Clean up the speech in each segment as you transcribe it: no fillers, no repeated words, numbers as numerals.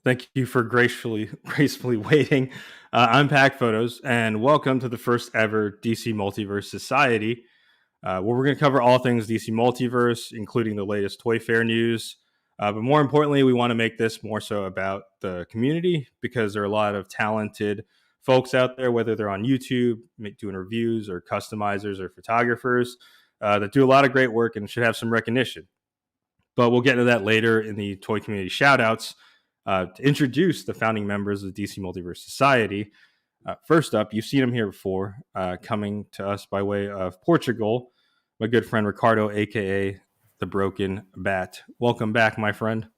Thank you for gracefully waiting. I'm Pack Photos, and welcome to the first ever DC Multiverse Society, where we're going to cover all things DC Multiverse, including the latest Toy Fair news. But more importantly, we want to make this more so about the community because there are a lot of talented folks out there, whether they're on YouTube, doing reviews, or customizers, or photographers, that do a lot of great work and should have some recognition. But we'll get into that later in the toy community shoutouts. To introduce the founding members of the DC Multiverse Society. First up, you've seen him here before, coming to us by way of Portugal, my good friend Ricardo, aka the Broken Bat. Welcome back, my friend.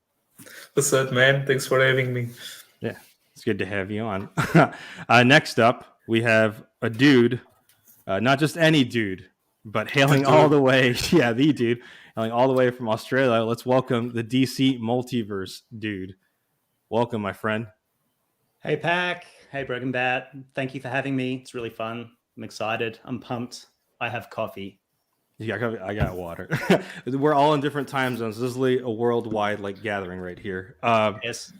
What's up, man? Thanks for having me. Yeah, it's good to have you on. Next up, we have a dude, not just any dude, but hailing all the way, the dude, hailing all the way from Australia. Let's welcome the DC Multiverse dude. Welcome, my friend. Hey, Pack. Hey, Broken Bat. Thank you for having me. It's really fun. I'm excited. I'm pumped. I have coffee. Yeah, I got water. We're all in different time zones. This is like a worldwide gathering right here. Yes.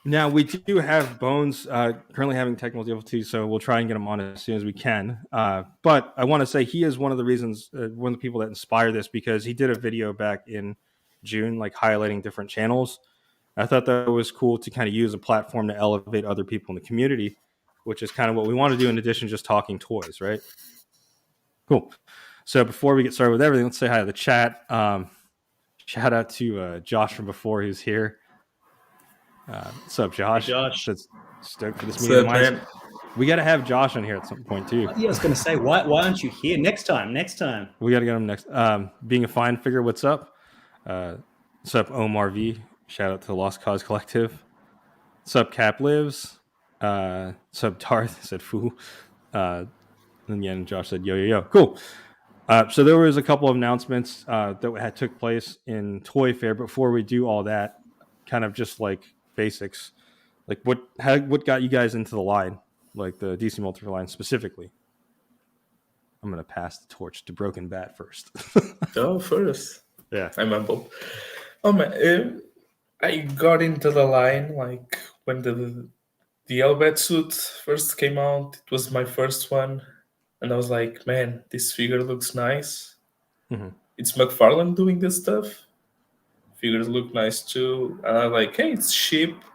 Now, we do have Bones currently having technical difficulties, so we'll try and get him on as soon as we can. But I want to say he is one of the reasons, one of the people that inspired this, because he did a video back in June, highlighting different channels. I thought that was cool to kind of use a platform to elevate other people in the community, which is kind of what we want to do in addition to just talking toys, right? Cool. So before we get started with everything, let's say hi to the chat. Shout out to Josh from before, who's here. What's up, Josh? Hey, Josh. That's stoked for this meeting. Man? We got to have Josh on here at some point, too. Yeah, I was going to say, why aren't you here? Next time. We got to get him next. Being a fine figure, what's up? What's up, Omar V? Shout out to the Lost Cause Collective. What's up, Cap Lives? What's up, Darth? Said foo. And Josh said yo. Cool. So there was a couple of announcements that took place in Toy Fair. Before we do all that, kind of just basics, what got you guys into the line, the DC Multiverse line specifically? I'm gonna pass the torch to Broken Bat first. First. Yeah, I'm humble. Oh man. I got into the line when the Elbat suit first came out. It was my first one, and I was like, man, this figure looks nice. Mm-hmm. It's McFarlane doing this stuff. Figures look nice too, and I'm like, hey, it's cheap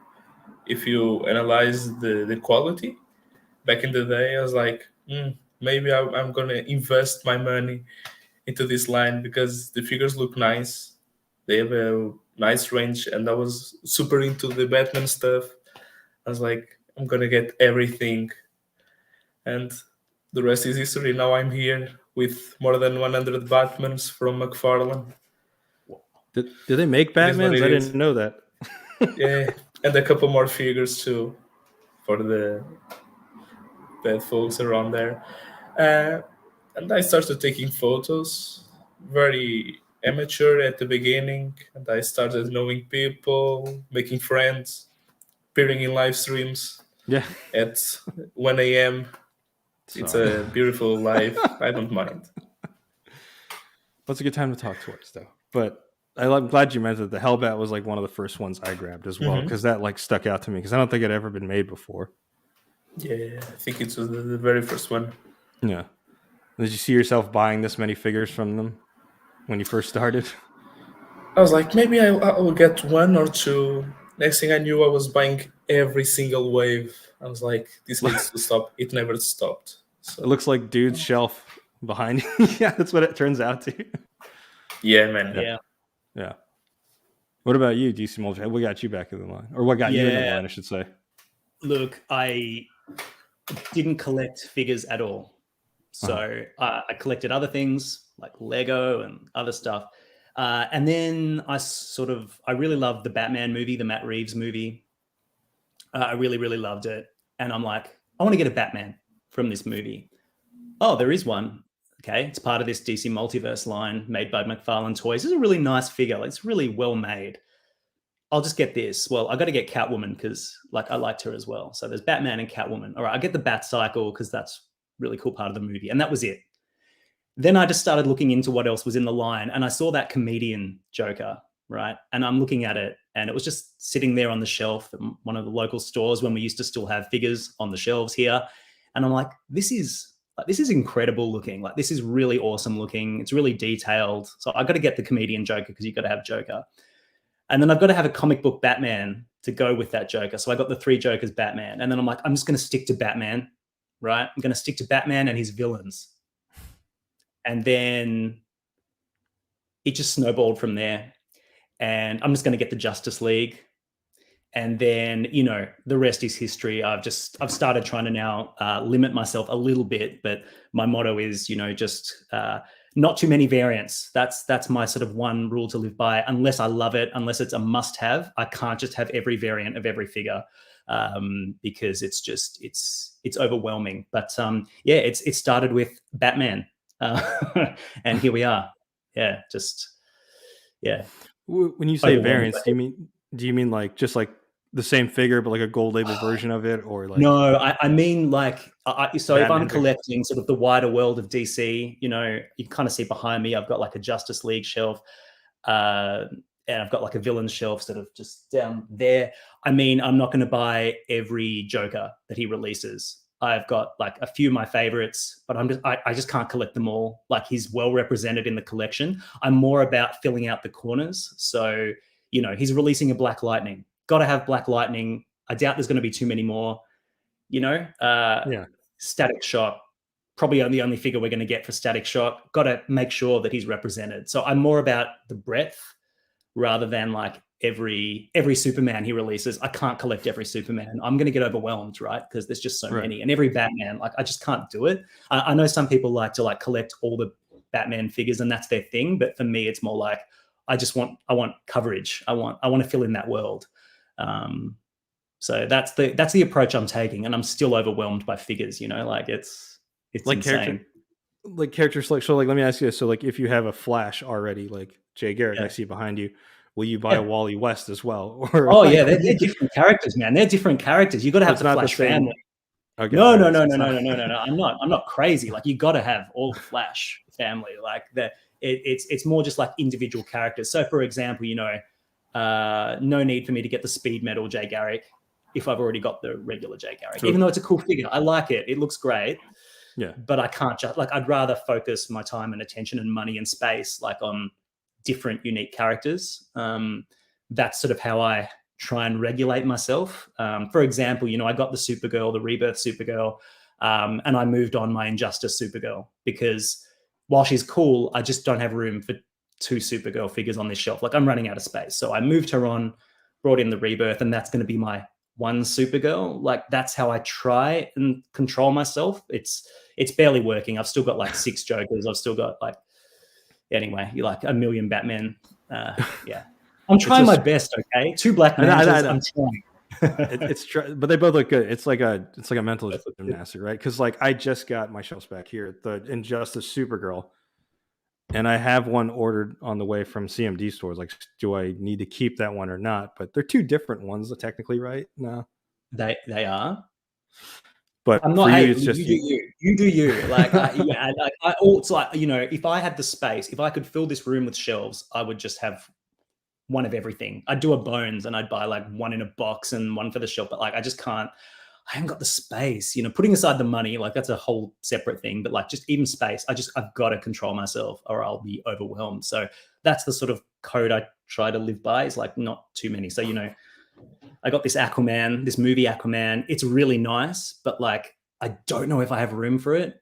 if you analyze the quality. Back in the day, I was like, maybe I'm gonna invest my money into this line because the figures look nice. They have a nice range, and I was super into the Batman stuff. I was like, I'm gonna get everything, and the rest is history. Now I'm here with more than 100 Batmans from McFarlane. Did they make Batmans? I didn't know that. Yeah, and a couple more figures too for the bad folks around there. And I started taking photos, very amateur at the beginning, and I started knowing people, making friends, appearing in live streams at 1 a.m. It's a beautiful life. I don't mind. That's a good time to talk toys, though. But I'm glad you mentioned that the Hellbat was one of the first ones I grabbed as well, because that stuck out to me, because I don't think it had ever been made before. Yeah, I think it was the very first one. Yeah. Did you see yourself buying this many figures from them when you first started? I was like, maybe I will get one or two. Next thing I knew, I was buying every single wave. I was like, this needs to stop. It never stopped. So. It looks like dude's shelf behind you. Yeah, that's what it turns out to. Yeah, man. Yeah. What about you, DC Multiverse? What got you back in the line? Or what got you in the line, I should say? Look, I didn't collect figures at all. So I collected other things like Lego and other stuff. And then I really loved the Batman movie, the Matt Reeves movie. I really, really loved it. And I'm like, I want to get a Batman from this movie. Oh, there is one. Okay. It's part of this DC Multiverse line made by McFarlane Toys. It's a really nice figure. It's really well made. I'll just get this. Well, I got to get Catwoman because I liked her as well. So there's Batman and Catwoman. All right. I get the Bat Cycle because that's really cool part of the movie. And that was it. Then I just started looking into what else was in the line, and I saw that comedian Joker, right? And I'm looking at it and it was just sitting there on the shelf at one of the local stores when we used to still have figures on the shelves here. And I'm like, this is incredible looking. Like, this is really awesome looking. It's really detailed. So I got to get the comedian Joker because you've got to have Joker. And then I've got to have a comic book Batman to go with that Joker. So I got the 3 Jokers Batman. And then I'm like, I'm just going to stick to Batman, right? I'm going to stick to Batman and his villains. And then it just snowballed from there. And I'm just going to get the Justice League. And then, you know, the rest is history. I've started trying to now limit myself a little bit, but my motto is, you know, just not too many variants. That's my sort of one rule to live by. Unless I love it, unless it's a must-have, I can't just have every variant of every figure because it's overwhelming. But yeah, it started with Batman, and here we are. Yeah, yeah. When you say variants, do you mean like just like the same figure but like a gold label version of it, or like? No, I mean like so Batman, if I'm collecting sort of the wider world of DC, you know, you kind of see behind me I've got like a Justice League shelf, and I've got like a villain shelf sort of just down there. I mean, I'm not going to buy every Joker that he releases. I've got like a few of my favorites, but I just can't collect them all. Like, he's well represented in the collection. I'm more about filling out the corners. So, you know, he's releasing a Black Lightning. Got to have Black Lightning. I doubt there's going to be too many more, you know. Static Shock, probably the only figure we're going to get for Static Shock. Got to make sure that he's represented. So I'm more about the breadth rather than like every Superman he releases. I can't collect every Superman. I'm going to get overwhelmed, right? Because there's just so many. And every Batman, like, I just can't do it. I know some people like to like collect all the Batman figures and that's their thing, but for me, it's more like I want coverage. I want to fill in that world. So that's the approach I'm taking, and I'm still overwhelmed by figures. You know, like it's like insane. Character selection. So like, let me ask you this. So like, if you have a Flash already, like Jay Garrick, I see behind you, will you buy a Wally West as well? Or yeah, they're different characters, man. They're different characters. You got to have the Flash family. Okay, no. I'm not crazy. Like, you got to have all the Flash family. Like, it's more just like individual characters. So, for example, you know, no need for me to get the Speed Metal Jay Garrick if I've already got the regular Jay Garrick. Even though it's a cool figure, I like it. It looks great. Yeah. But I can't just like. I'd rather focus my time and attention and money and space like on different unique characters. That's sort of how I try and regulate myself. For example, you know, I got the Supergirl, the Rebirth Supergirl, and I moved on my Injustice Supergirl because while she's cool, I just don't have room for 2 Supergirl figures on this shelf. Like, I'm running out of space. So I moved her on, brought in the Rebirth, and that's going to be my one Supergirl. Like, that's how I try and control myself. It's barely working. I've still got like 6 Jokers. I've still got like, anyway, you're like a million Batman. Yeah. I'm trying my best, okay? 2 Black Mantas, I'm trying. But they both look good. It's like a mental gymnastic, right? Because like, I just got my shelves back here, the Injustice Supergirl, and I have one ordered on the way from CMD stores. Like, do I need to keep that one or not? But they're 2 different ones, technically, right? No, they are. But I'm not. For hey, you, it's just you do you. Like, it's like, you know, if I had the space, if I could fill this room with shelves, I would just have one of everything. I'd do a Bones and I'd buy like one in a box and one for the shelf. But like, I just can't. I haven't got the space. You know, putting aside the money, like, that's a whole separate thing. But like, just even space, I've got to control myself or I'll be overwhelmed. So that's the sort of code I try to live by. Is like, not too many. So, you know, I got this Aquaman, this movie Aquaman. It's really nice, but like, I don't know if I have room for it.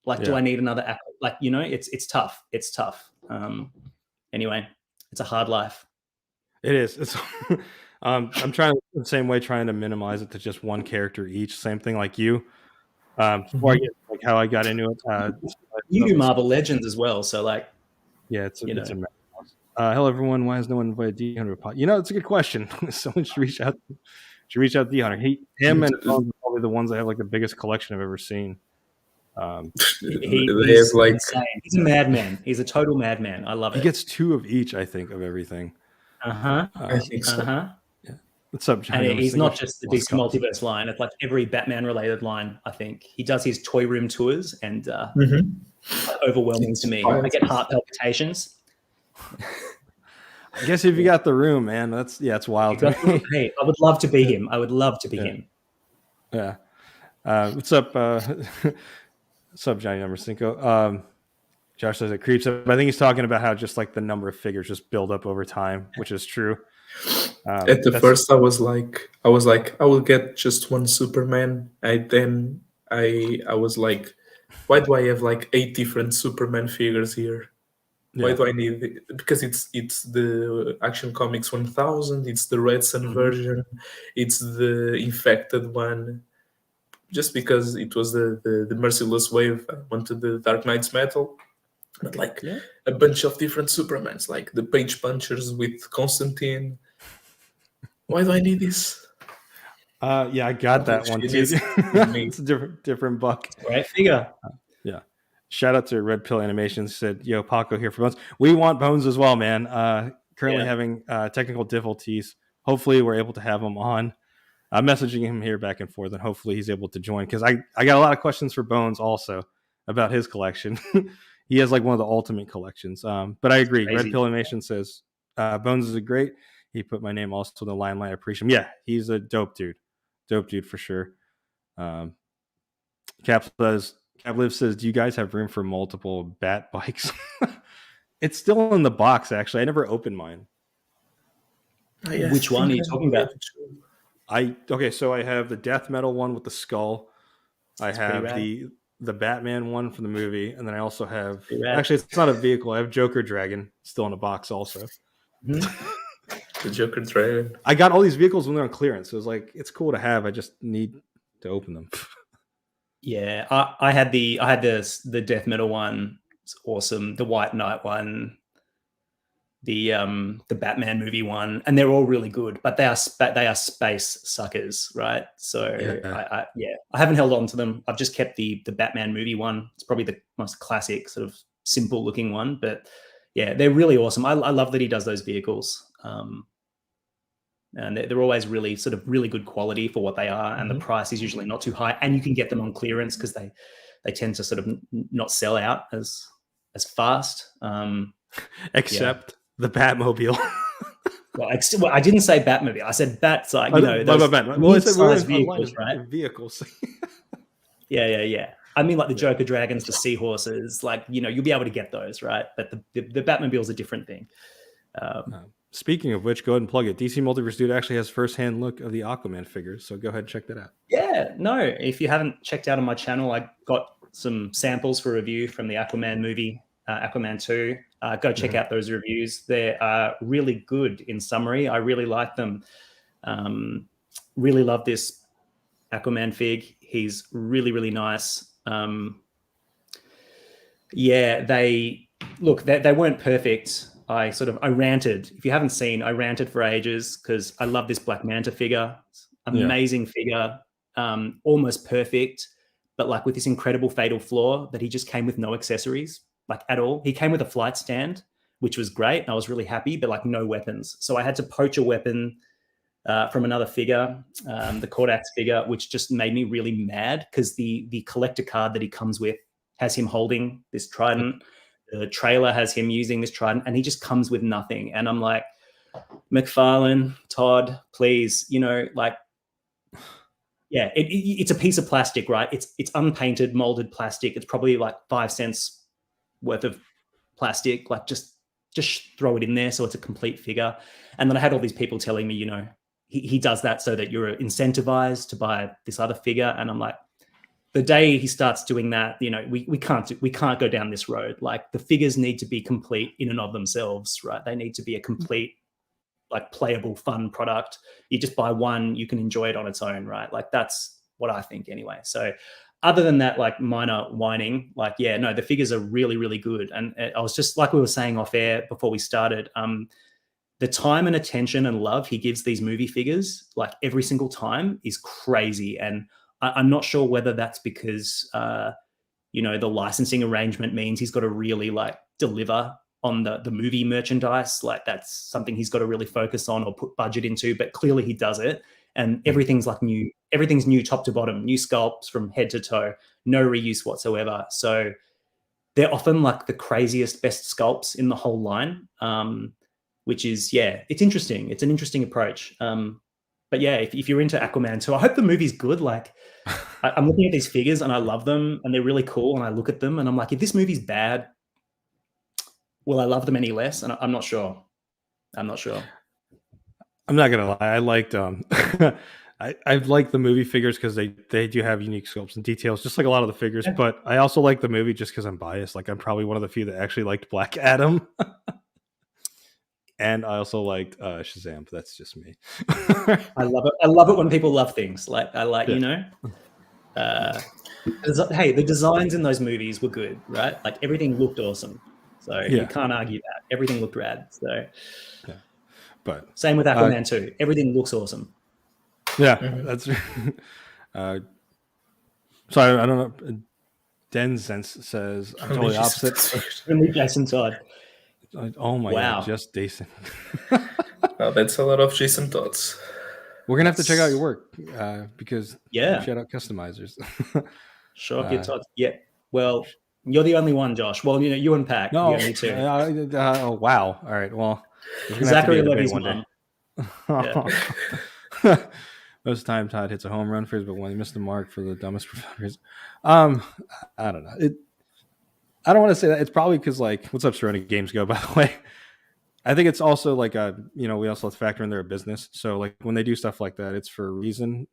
Like, do I need another Aquaman? Like, you know, it's tough. It's tough. Anyway, it's a hard life. It is. It's I'm trying the same way, trying to minimize it to just one character each. Same thing like you. Before I get like how I got into it. You do Marvel Legends as well, so like, yeah, it's a mess. Hello everyone. Why has no one invited D Hunter? You know, it's a good question. Someone should reach out. To D Hunter. Him and Bones are probably the ones that have like the biggest collection I've ever seen. He's like insane. He's a madman. He's a total madman. I love it. He gets 2 of each, I think, of everything. I think so. Yeah. What's up, John? And he's not just the DC Multiverse line. It's like every Batman-related line, I think. He does his toy room tours, and overwhelming to me. I get heart palpitations. I guess if you got the room, man, it's wild to me. Hey, I would love to be him. I would love to be him. Yeah. What's up? What's up, Johnny Number Cinco? Josh says it creeps up. I think he's talking about how just like the number of figures just build up over time, which is true. At the first, I was like, I will get just one Superman. I was like, why do I have like 8 different Superman figures here? Why do I need it? Because it's the Action Comics 1000, it's the Red Sun version, it's the infected one. Just because it was the Merciless Wave, I wanted the Dark Knight's Metal. But like a bunch of different Supermans, like the Page Punchers with Constantine. Why do I need this? Yeah, I got that one too. It's a different buck. Great figure. Yeah. Shout out to Red Pill Animations. Said, "Yo, Paco here for Bones. We want Bones as well, man. Currently having technical difficulties. Hopefully, we're able to have him on. I'm messaging him here back and forth, and hopefully, he's able to join because I got a lot of questions for Bones also about his collection. He has like one of the ultimate collections. But I agree. Red Pill Animation says Bones is a great. He put my name also in the line. I appreciate him. Yeah, he's a dope dude for sure. Cap Liv says, do you guys have room for multiple bat bikes? It's still in the box, actually. I never opened mine. Which one are you talking about? So I have the death metal one with the skull. I have the Batman one from the movie, and then I also have actually it's not a vehicle. I have Joker Dragon still in a box also. The Joker Dragon. I got all these vehicles when they're on clearance. So it was like it's cool to have. I just need to open them. Yeah, I had the death metal one. It's awesome. The White Knight one, the Batman movie one, and they're all really good. But they are space suckers, right? So I haven't held on to them. I've just kept the Batman movie one. It's probably the most classic, sort of simple looking one. But yeah, they're really awesome. I love that he does those vehicles. And they're always really sort of really good quality for what they are, and the price is usually not too high, and you can get them on clearance because they tend to sort of not sell out as fast. Except the Batmobile. well, I didn't say Batmobile. I said bats, like those size vehicles, right? Vehicles. yeah. I mean, like the Joker Dragons, the Seahorses, like you'll be able to get those, right? But the Batmobile's a different thing. Speaking of which, go ahead and plug it. DC Multiverse Dude actually has first-hand look of the Aquaman figures, so go ahead and check that out. Yeah, no, if you haven't checked out on my channel, I got some samples for review from the Aquaman movie, Aquaman 2. Go check out those reviews. They are really good in summary. I really like them. Really love this Aquaman fig. He's really, really nice. They weren't perfect. I ranted. If you haven't seen, I ranted for ages because I love this Black Manta figure. Amazing figure, almost perfect, but like with this incredible fatal flaw that he just came with no accessories, like at all. He came with a flight stand, which was great. I was really happy, but like no weapons. So I had to poach a weapon from another figure, the Kordax figure, which just made me really mad because the collector card that he comes with has him holding this trident. The trailer has him using this trident, and he just comes with nothing. And I'm like, McFarlane, Todd, please, it's a piece of plastic, right? It's unpainted, molded plastic. It's probably like 5 cents worth of plastic. Like just throw it in there so it's a complete figure. And then I had all these people telling me, he does that so that you're incentivized to buy this other figure. And I'm like, the day he starts doing that, we can't go down this road. Like the figures need to be complete in and of themselves, right? They need to be a complete, like playable, fun product. You just buy one, you can enjoy it on its own, right? Like that's what I think anyway. So other than that, like minor whining, the figures are really, really good. And I was just like we were saying off air before we started, the time and attention and love he gives these movie figures, like every single time, is crazy. And I'm not sure whether that's because, the licensing arrangement means he's got to really like deliver on the movie merchandise. Like that's something he's got to really focus on or put budget into, but clearly he does it. And everything's like new. Everything's new top to bottom, new sculpts from head to toe, no reuse whatsoever. So they're often like the craziest, best sculpts in the whole line. which is, it's interesting. It's an interesting approach. But yeah, if you're into Aquaman 2, I hope the movie's good. Like, I'm looking at these figures and I love them and they're really cool. And I look at them and I'm like, if this movie's bad, will I love them any less? And I'm not sure. I'm not gonna lie. I liked I like the movie figures because they do have unique scopes and details, just like a lot of the figures. Yeah. But I also like the movie just because I'm biased. Like, I'm probably one of the few that actually liked Black Adam. And I also liked Shazam, but that's just me. I love it. I love it when people love things. Like, I like, hey, the designs in those movies were good, right? Like, everything looked awesome. So you can't argue that. Everything looked rad. So but same with Aquaman 2. Everything looks awesome. Yeah, that's so I don't know. Densense says I'm totally opposite. Only Jason Todd. Oh my god, just Jason. That's a lot of Jason thoughts. We're gonna have to check out your work because shout out customizers. Show off your thoughts. Yeah. Well, you're the only one, Josh. Well, you and Pac. No, me too. Oh wow. All right. Well, Zachary Levy's one. Most of the time, Todd hits a home run for his, but when he missed the mark for the dumbest performers. I don't know. I don't want to say that. It's probably because, like, what's up, surrounding games go, by the way. I think it's also like, we also have to factor in their business. So, like, when they do stuff like that, it's for a reason.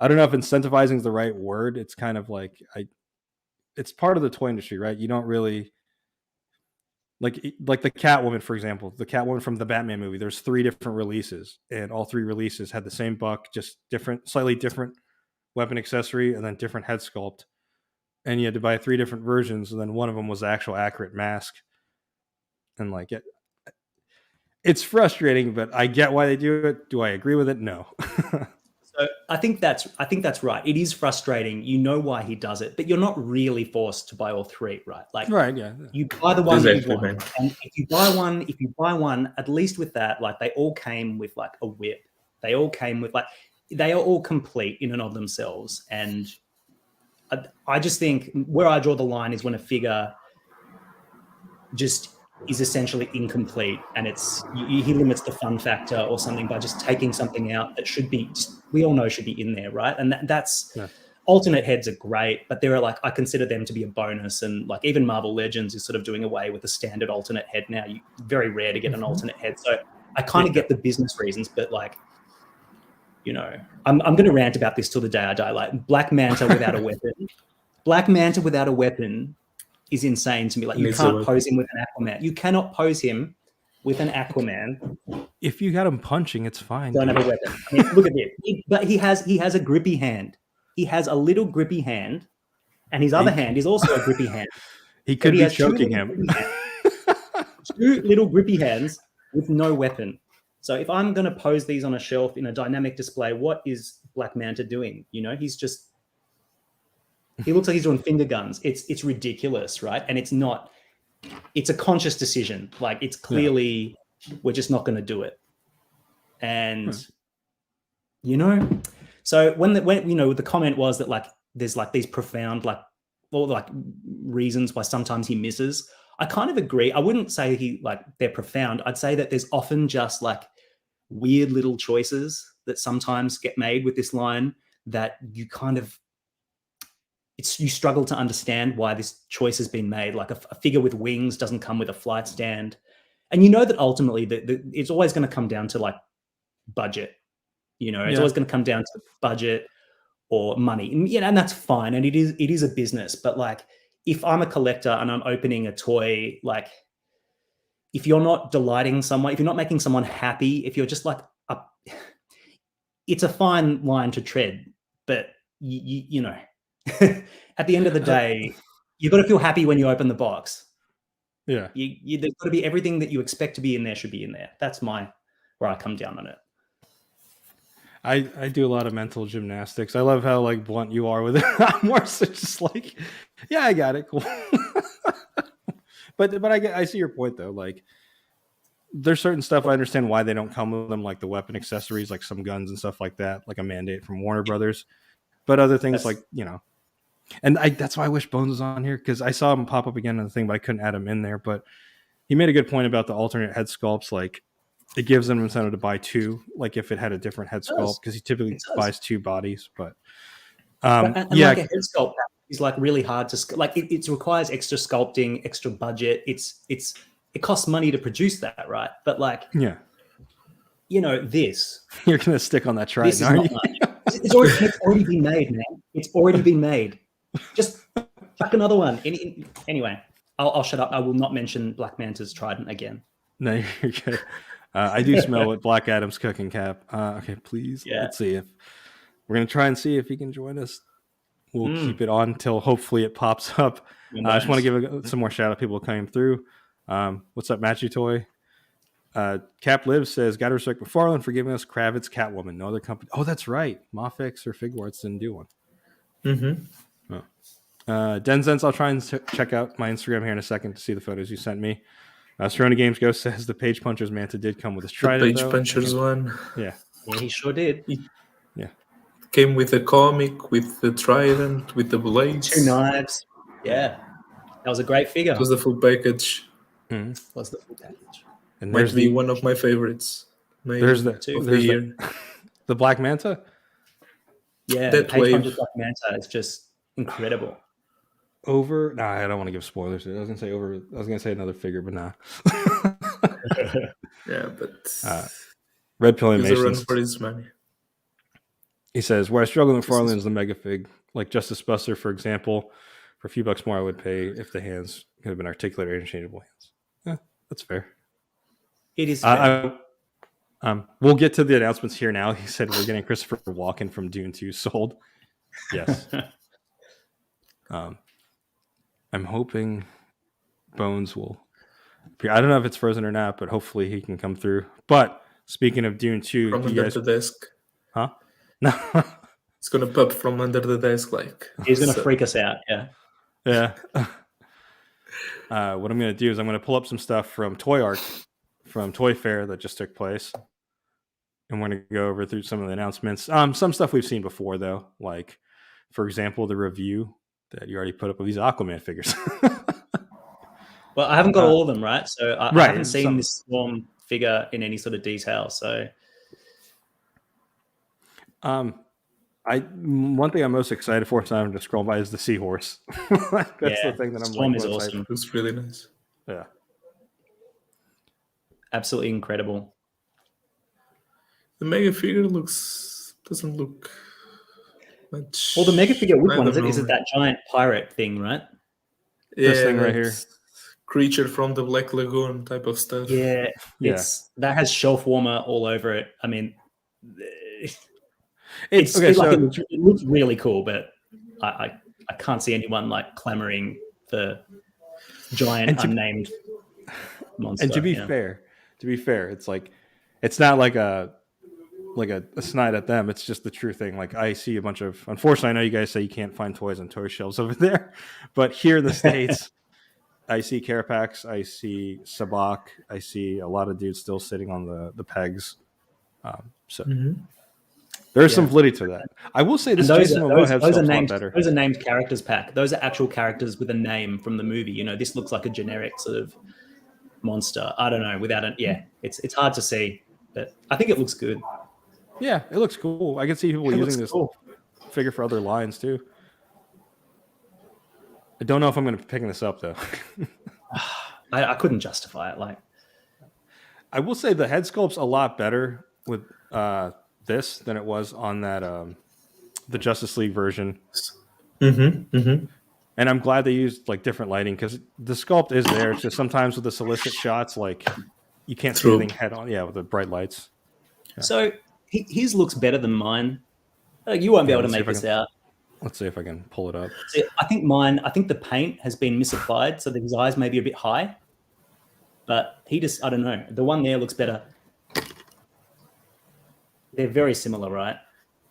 I don't know if incentivizing is the right word. It's kind of like, it's part of the toy industry, right? You don't really, like the Catwoman, for example, the Catwoman from the Batman movie, there's 3 different releases, and all 3 releases had the same buck, just slightly different weapon accessory, and then different head sculpt. And you had to buy 3 different versions, and then one of them was the actual accurate mask. And like it's frustrating, but I get why they do it. Do I agree with it? No. So I think that's right. It is frustrating. You know why he does it, but you're not really forced to buy all 3, right? Like, right, yeah. You buy the one that you want, and if you buy one, at least with that, like, they all came with like a whip. They all came with they are all complete in and of themselves. And I just think where I draw the line is when a figure just is essentially incomplete, and he limits the fun factor or something by just taking something out that should be, we all know should be in there, right? And that's alternate heads are great, but there are I consider them to be a bonus, and like even Marvel Legends is sort of doing away with the standard alternate head now. Very rare to get an alternate head, so I kind of get the business reasons, but like, I'm going to rant about this till the day I die. Like, Black Manta without a weapon. Black Manta without a weapon is insane to me. Like, you can't pose him with an Aquaman. You cannot pose him with an Aquaman. If you got him punching, it's fine. Don't have a weapon. I mean, look at this. But he has a grippy hand. He has a little grippy hand, and his other hand is also a grippy hand. He could be choking him. 2 little grippy hands with no weapon. So if I'm going to pose these on a shelf in a dynamic display, what is Black Manta doing? He's just, he looks like he's doing finger guns. It's ridiculous, right? And it's not, it's a conscious decision. Like, it's clearly, we're just not going to do it. And, so when the comment was that, like, there's like these profound, reasons why sometimes he misses. I kind of agree. I wouldn't say they're profound. I'd say that there's often just like weird little choices that sometimes get made with this line that you kind of, you struggle to understand why this choice has been made. Like, a figure with wings doesn't come with a flight stand. And that ultimately it's always going to come down to like budget. It's always going to come down to budget or money. And that's fine. And it is a business. But like, if I'm a collector and I'm opening a toy, like, if you're not delighting someone, if you're not making someone happy, if you're just like, it's a fine line to tread. But at the end of the day, you've got to feel happy when you open the box. Yeah, there's got to be everything that you expect to be in there should be in there. That's where I come down on it. I do a lot of mental gymnastics. I love how like blunt you are with it. I'm more so just like, yeah, I got it, cool. but I see your point though. Like, there's certain stuff I understand why they don't come with them, like the weapon accessories, like some guns and stuff like that, like a mandate from Warner Brothers. But other things and that's why I wish Bones was on here, because I saw him pop up again in the thing, but I couldn't add him in there. But he made a good point about the alternate head sculpts. Like, it gives them an incentive to buy two, like if it had a different head sculpt, because he typically buys two bodies. But like a head sculpt is like really hard to like. It requires extra sculpting, extra budget. It costs money to produce that, right? But like, this you're gonna stick on that Trident, aren't you? It's already been made, man. It's already been made. Just chuck another one. Anyway, I'll shut up. I will not mention Black Manta's Trident again. No, you're good. I do smell what Black Adam's cooking, Cap. Okay, please. Yeah. Let's see if we're gonna try and see if he can join us. We'll keep it on until hopefully it pops up. I just want to give some more shout out people coming through. What's up, Matchy Toy? Cap Lives says, "Gotta respect McFarlane for giving us Kravitz Catwoman. No other company." Oh, that's right. Mafix or Figuarts didn't do one. Mm-hmm. Oh. Denzen's, I'll try and check out my Instagram here in a second to see the photos you sent me. Serona Games Ghost says the Page Puncher's Manta did come with a Trident. The Page Puncher's one. Yeah, he sure did. Yeah. Came with a comic, with the Trident, with the blades. 2 knives. Yeah. That was a great figure. It was the full package. Mm-hmm. Was the full package. And might be one of my favorites. Maybe there's the Black Manta. Yeah, that Page Puncher's Black Manta is just incredible. I don't want to give spoilers. I was gonna say another figure, but nah. Yeah, but Red Pill Animation run for his money. He says, "Where I struggle with McFarlane is the mega fig, like Justice Buster, for example. For a few bucks more, I would pay if the hands could have been articulated or interchangeable hands." Yeah, that's fair. It is fair. We'll get to the announcements here now. He said we're getting Christopher Walken from Dune 2 sold. Yes. I'm hoping Bones will appear. I don't know if it's frozen or not, but hopefully he can come through. But speaking of Dune 2, from under the desk. Huh? No. It's gonna pop from under the desk, like he's gonna freak us out. Yeah. What I'm gonna do is I'm gonna pull up some stuff from Toy Art from Toy Fair that just took place, and we're gonna go over through some of the announcements. Some stuff we've seen before though, like for example the review that you already put up of these Aquaman figures. Well, I haven't got all of them, right? So I haven't seen this Storm figure in any sort of detail. So, one thing I'm most excited for, so I'm to scroll by, is the seahorse. That's the thing that I'm Storm is awesome. It looks really nice. Yeah, absolutely incredible. The mega figure doesn't look much. Well, the mega figure, which one is it? Is it that giant pirate thing, right? Yeah, this thing right here. Creature from the Black Lagoon type of stuff. Yeah, that has shelf warmer all over it. I mean, it looks really cool, but I can't see anyone like clamoring for giant unnamed monster. And to be fair, it's like it's not like a snide at them. It's just the true thing. Like I see a bunch of. Unfortunately, I know you guys say you can't find toys on toy shelves over there, but here in the States. I see Carapax, I see Sabak, I see a lot of dudes still sitting on the pegs. There's some validity to that. I will say this Jason Momoa has a lot better. Those are named characters pack. Those are actual characters with a name from the movie. You know, this looks like a generic sort of monster. I don't know. Without it, it's hard to see, but I think it looks good. Yeah, it looks cool. I can see people using this figure for other lines too. I don't know if I'm going to be picking this up though. I couldn't justify it. Like, I will say the head sculpt's a lot better with this than it was on that the Justice League version. And I'm glad they used like different lighting because the sculpt is there. It's just sometimes with the solicit shots, like you can't see anything head on. Yeah, with the bright lights. Yeah. So his looks better than mine. You won't be able to make this out. Let's see if I can pull it up. See, I think the paint has been misapplied so that his eyes may be a bit high. But I don't know. The one there looks better. They're very similar, right?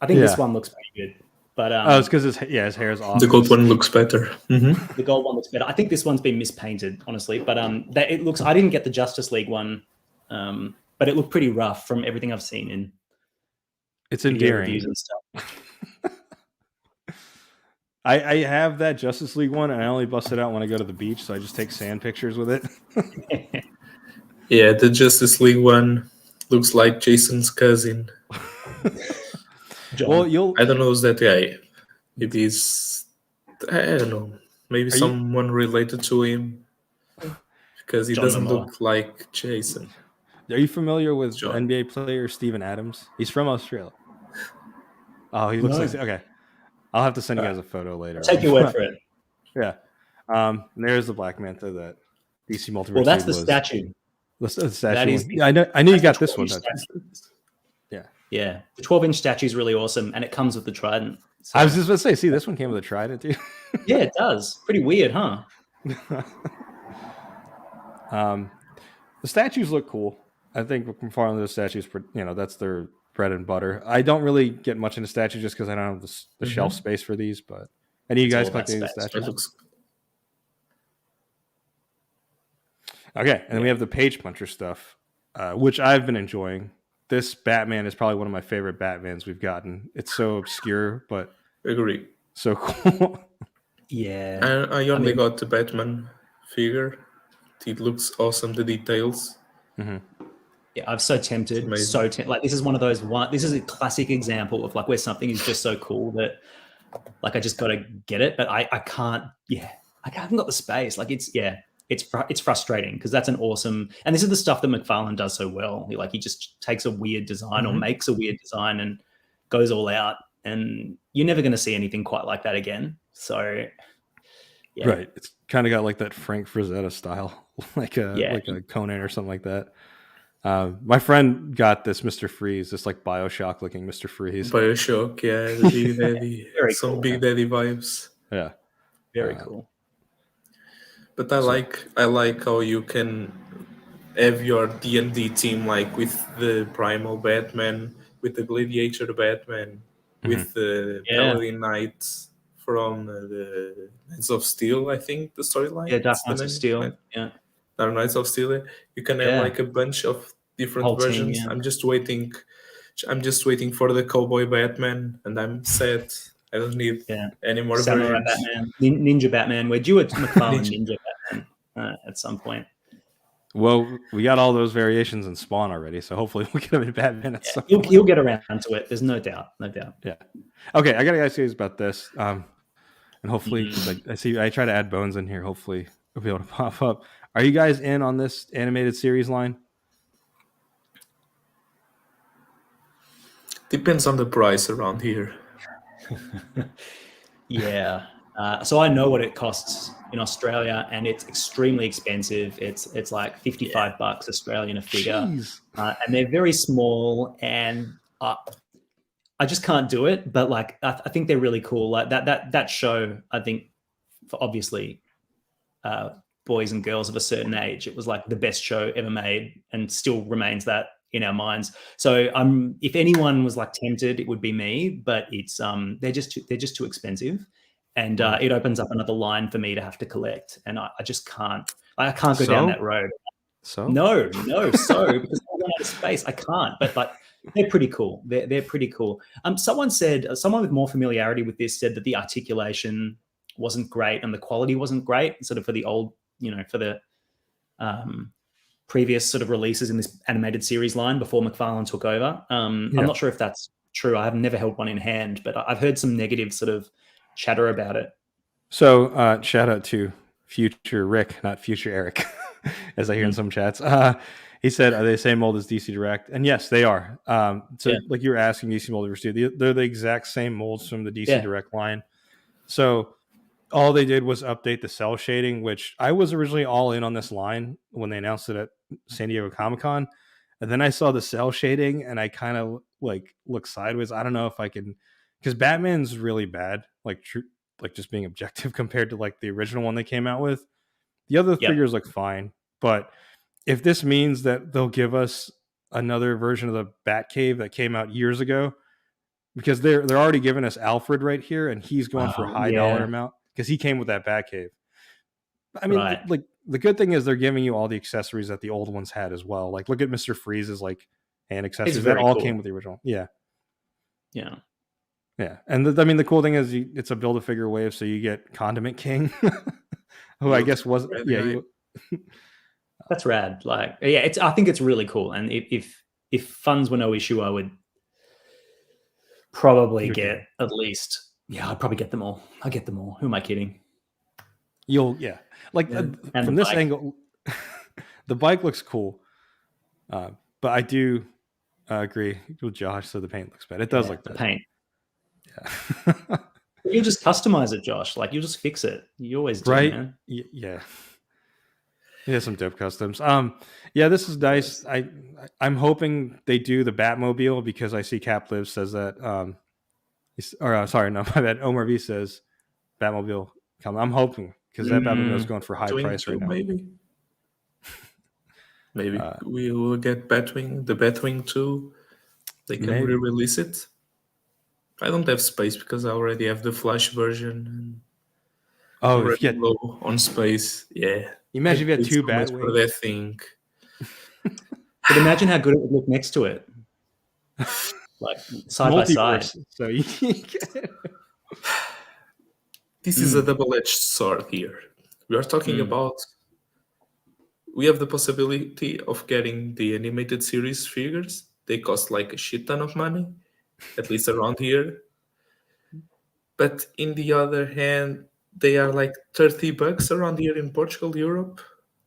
I think this one looks pretty good. But it's because his hair is off. The gold one looks better. The gold one looks better. I think this one's been mispainted, honestly. But it looks. I didn't get the Justice League one, but it looked pretty rough from everything I've seen in. It's endearing reviews and stuff. I have that Justice League one, and I only bust it out when I go to the beach, so I just take sand pictures with it. Yeah, the Justice League one Looks like Jason's cousin. John. Well, I don't know who's that guy. Maybe he's, I don't know. Maybe someone related to him, because he John doesn't Momoa. look like Jason. Are you familiar with John. NBA player Steven Adams? He's from Australia. Oh, he looks No. like okay. I'll have to send you guys a photo later. Take your word for it. Yeah. And there's the Black Manta that DC Multiverse. Well, that's did the statue. The statue. That is one. Yeah, I knew you got this one. Yeah. Yeah. The 12-inch statue is really awesome, and it comes with the trident. So. I was just about to say, see, this one came with a trident too. Yeah, it does. Pretty weird, huh? The statues look cool. I think McFarlane, those statues, that's their bread and butter. I don't really get much into statues just because I don't have the shelf space for these. But any of you guys collect any of the statues? Okay, and then we have the Page Puncher stuff, which I've been enjoying. This Batman is probably one of my favorite Batmans we've gotten. It's so obscure, but agree. So cool. Yeah. I only got the Batman figure. It looks awesome, the details. Mm-hmm. Yeah, I'm so tempted. Like, this is one of those this is a classic example of like where something is just so cool that like I just got to get it, but I can't. Yeah, I haven't got the space. Like it's frustrating because that's an awesome, and this is the stuff that McFarlane does so well. He just takes a weird design or makes a weird design and goes all out, and you're never going to see anything quite like that again. So, yeah. Right, it's kind of got like that Frank Frazetta style, like a Conan or something like that. My friend got this Mr. Freeze, this like Bioshock looking Mr. Freeze. Bioshock, yeah, the Big Daddy, some cool, Big Daddy vibes. Yeah, very cool. But I like how you can have your D&D team like with the Primal Batman, with the Gladiator Batman, with the Paladin Knights from the Knights of Steel, I think the storyline. Yeah, Dark Knights of Steel. Right? Yeah. Dark Knights of Steel. You can have like a bunch of different versions. Team, I'm just waiting for the Cowboy Batman, and I'm set. I don't need any more Samurai versions. Batman, Ninja Batman. We're due a McFarlane Ninja Batman at some point. Well, we got all those variations in Spawn already, so hopefully we'll get him in Batman at some point. You'll get around to it. There's no doubt. Yeah. Okay, I got to ask you guys about this, and hopefully, I try to add Bones in here. Hopefully, we'll be able to pop up. Are you guys in on this animated series line? Depends on the price around here. Yeah. So I know what it costs in Australia, and it's extremely expensive. It's like $55 Australian a figure, and they're very small, and I just can't do it. But like, I think they're really cool. Like that show, I think, for obviously boys and girls of a certain age, it was like the best show ever made, and still remains that in our minds. So if anyone was like tempted, it would be me, but it's they're just too expensive, and it opens up another line for me to have to collect, and I just can't. I can't go down that road. So no, because I run out of space. I can't. But like, they're pretty cool. They're pretty cool. Someone with more familiarity with this said that the articulation wasn't great and the quality wasn't great, sort of for the old, for the previous sort of releases in this animated series line before McFarlane took over. I'm not sure if that's true. I have never held one in hand, but I've heard some negative sort of chatter about it. So shout out to future Rick, not future Eric, as I hear in some chats. He said, are they the same mold as DC Direct? And yes, they are. Like you were asking DC Multiverse, they're the exact same molds from the DC Direct line. So all they did was update the cell shading, which I was originally all in on this line when they announced it at San Diego Comic-Con. And then I saw the cell shading and I kind of like looked sideways. I don't know if I can, because Batman's really bad, like just being objective compared to like the original one they came out with. The other figures look fine, but if this means that they'll give us another version of the Batcave that came out years ago, because they're already giving us Alfred right here, and he's going for a high dollar amount because he came with that Batcave. I mean, like the good thing is they're giving you all the accessories that the old ones had as well. Like look at Mr. Freeze's like hand accessories that all came with the original. Yeah. And the cool thing is it's a Build-A-Figure wave, so you get Condiment King, who I guess wasn't. That's rad. Like, I think it's really cool. And if if funds were no issue, I would probably get at least. Yeah, I'd probably get them all. I get them all. Who am I kidding? From this angle, the bike looks cool, but I do agree with Josh. So the paint looks bad. It does look bad. The paint. Yeah. You'll just customize it, Josh. Like you'll just fix it. You always do, right? Man. Yeah. Yeah, some dope customs. This is nice. I'm hoping they do the Batmobile because I see Capliv says that. Sorry, no, my bad. Omar V says Batmobile come. I'm hoping because that Batmobile is going for high price right now. Maybe we will get Batwing, the Batwing 2. They can re-release it. I don't have space because I already have the Flash version. Oh, if you get low on space, yeah. Imagine if you had two Batwings for that thing. But imagine how good it would look next to it, like side by side. So this is a double-edged sword here. We are talking about. We have the possibility of getting the animated series figures. They cost like a shit ton of money, at least around here. But in the other hand, they are like $30 around here in Portugal, Europe.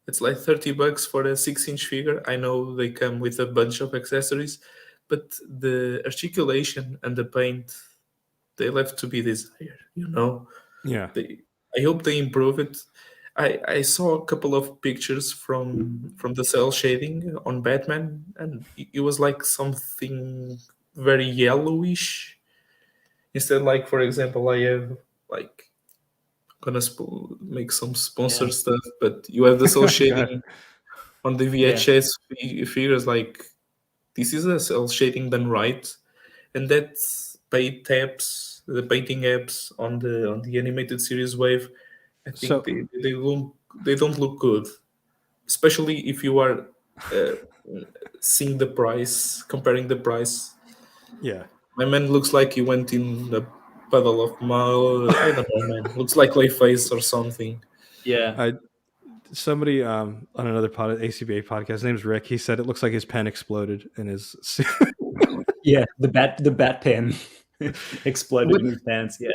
It's like $30 for a 6-inch figure. I know they come with a bunch of accessories, but the articulation and the paint, they left to be desired, Yeah. I hope they improve it. I saw a couple of pictures from the cell shading on Batman, and it was like something very yellowish. Instead, like for example, I have like gonna make some sponsor stuff, but you have the cell shading on the VHS figures. Like this is a cell shading done right, and that's the painting apps on the animated series Wave. I think they don't look good, especially if you are seeing the price, comparing the price. Yeah, my man looks like he went in a puddle of mud. I don't know, man. Looks like Clayface or something. Yeah. Somebody on another ACBA podcast, his name's Rick. He said it looks like his pen exploded in his. Yeah, the bat pen exploded in his pants. Yeah.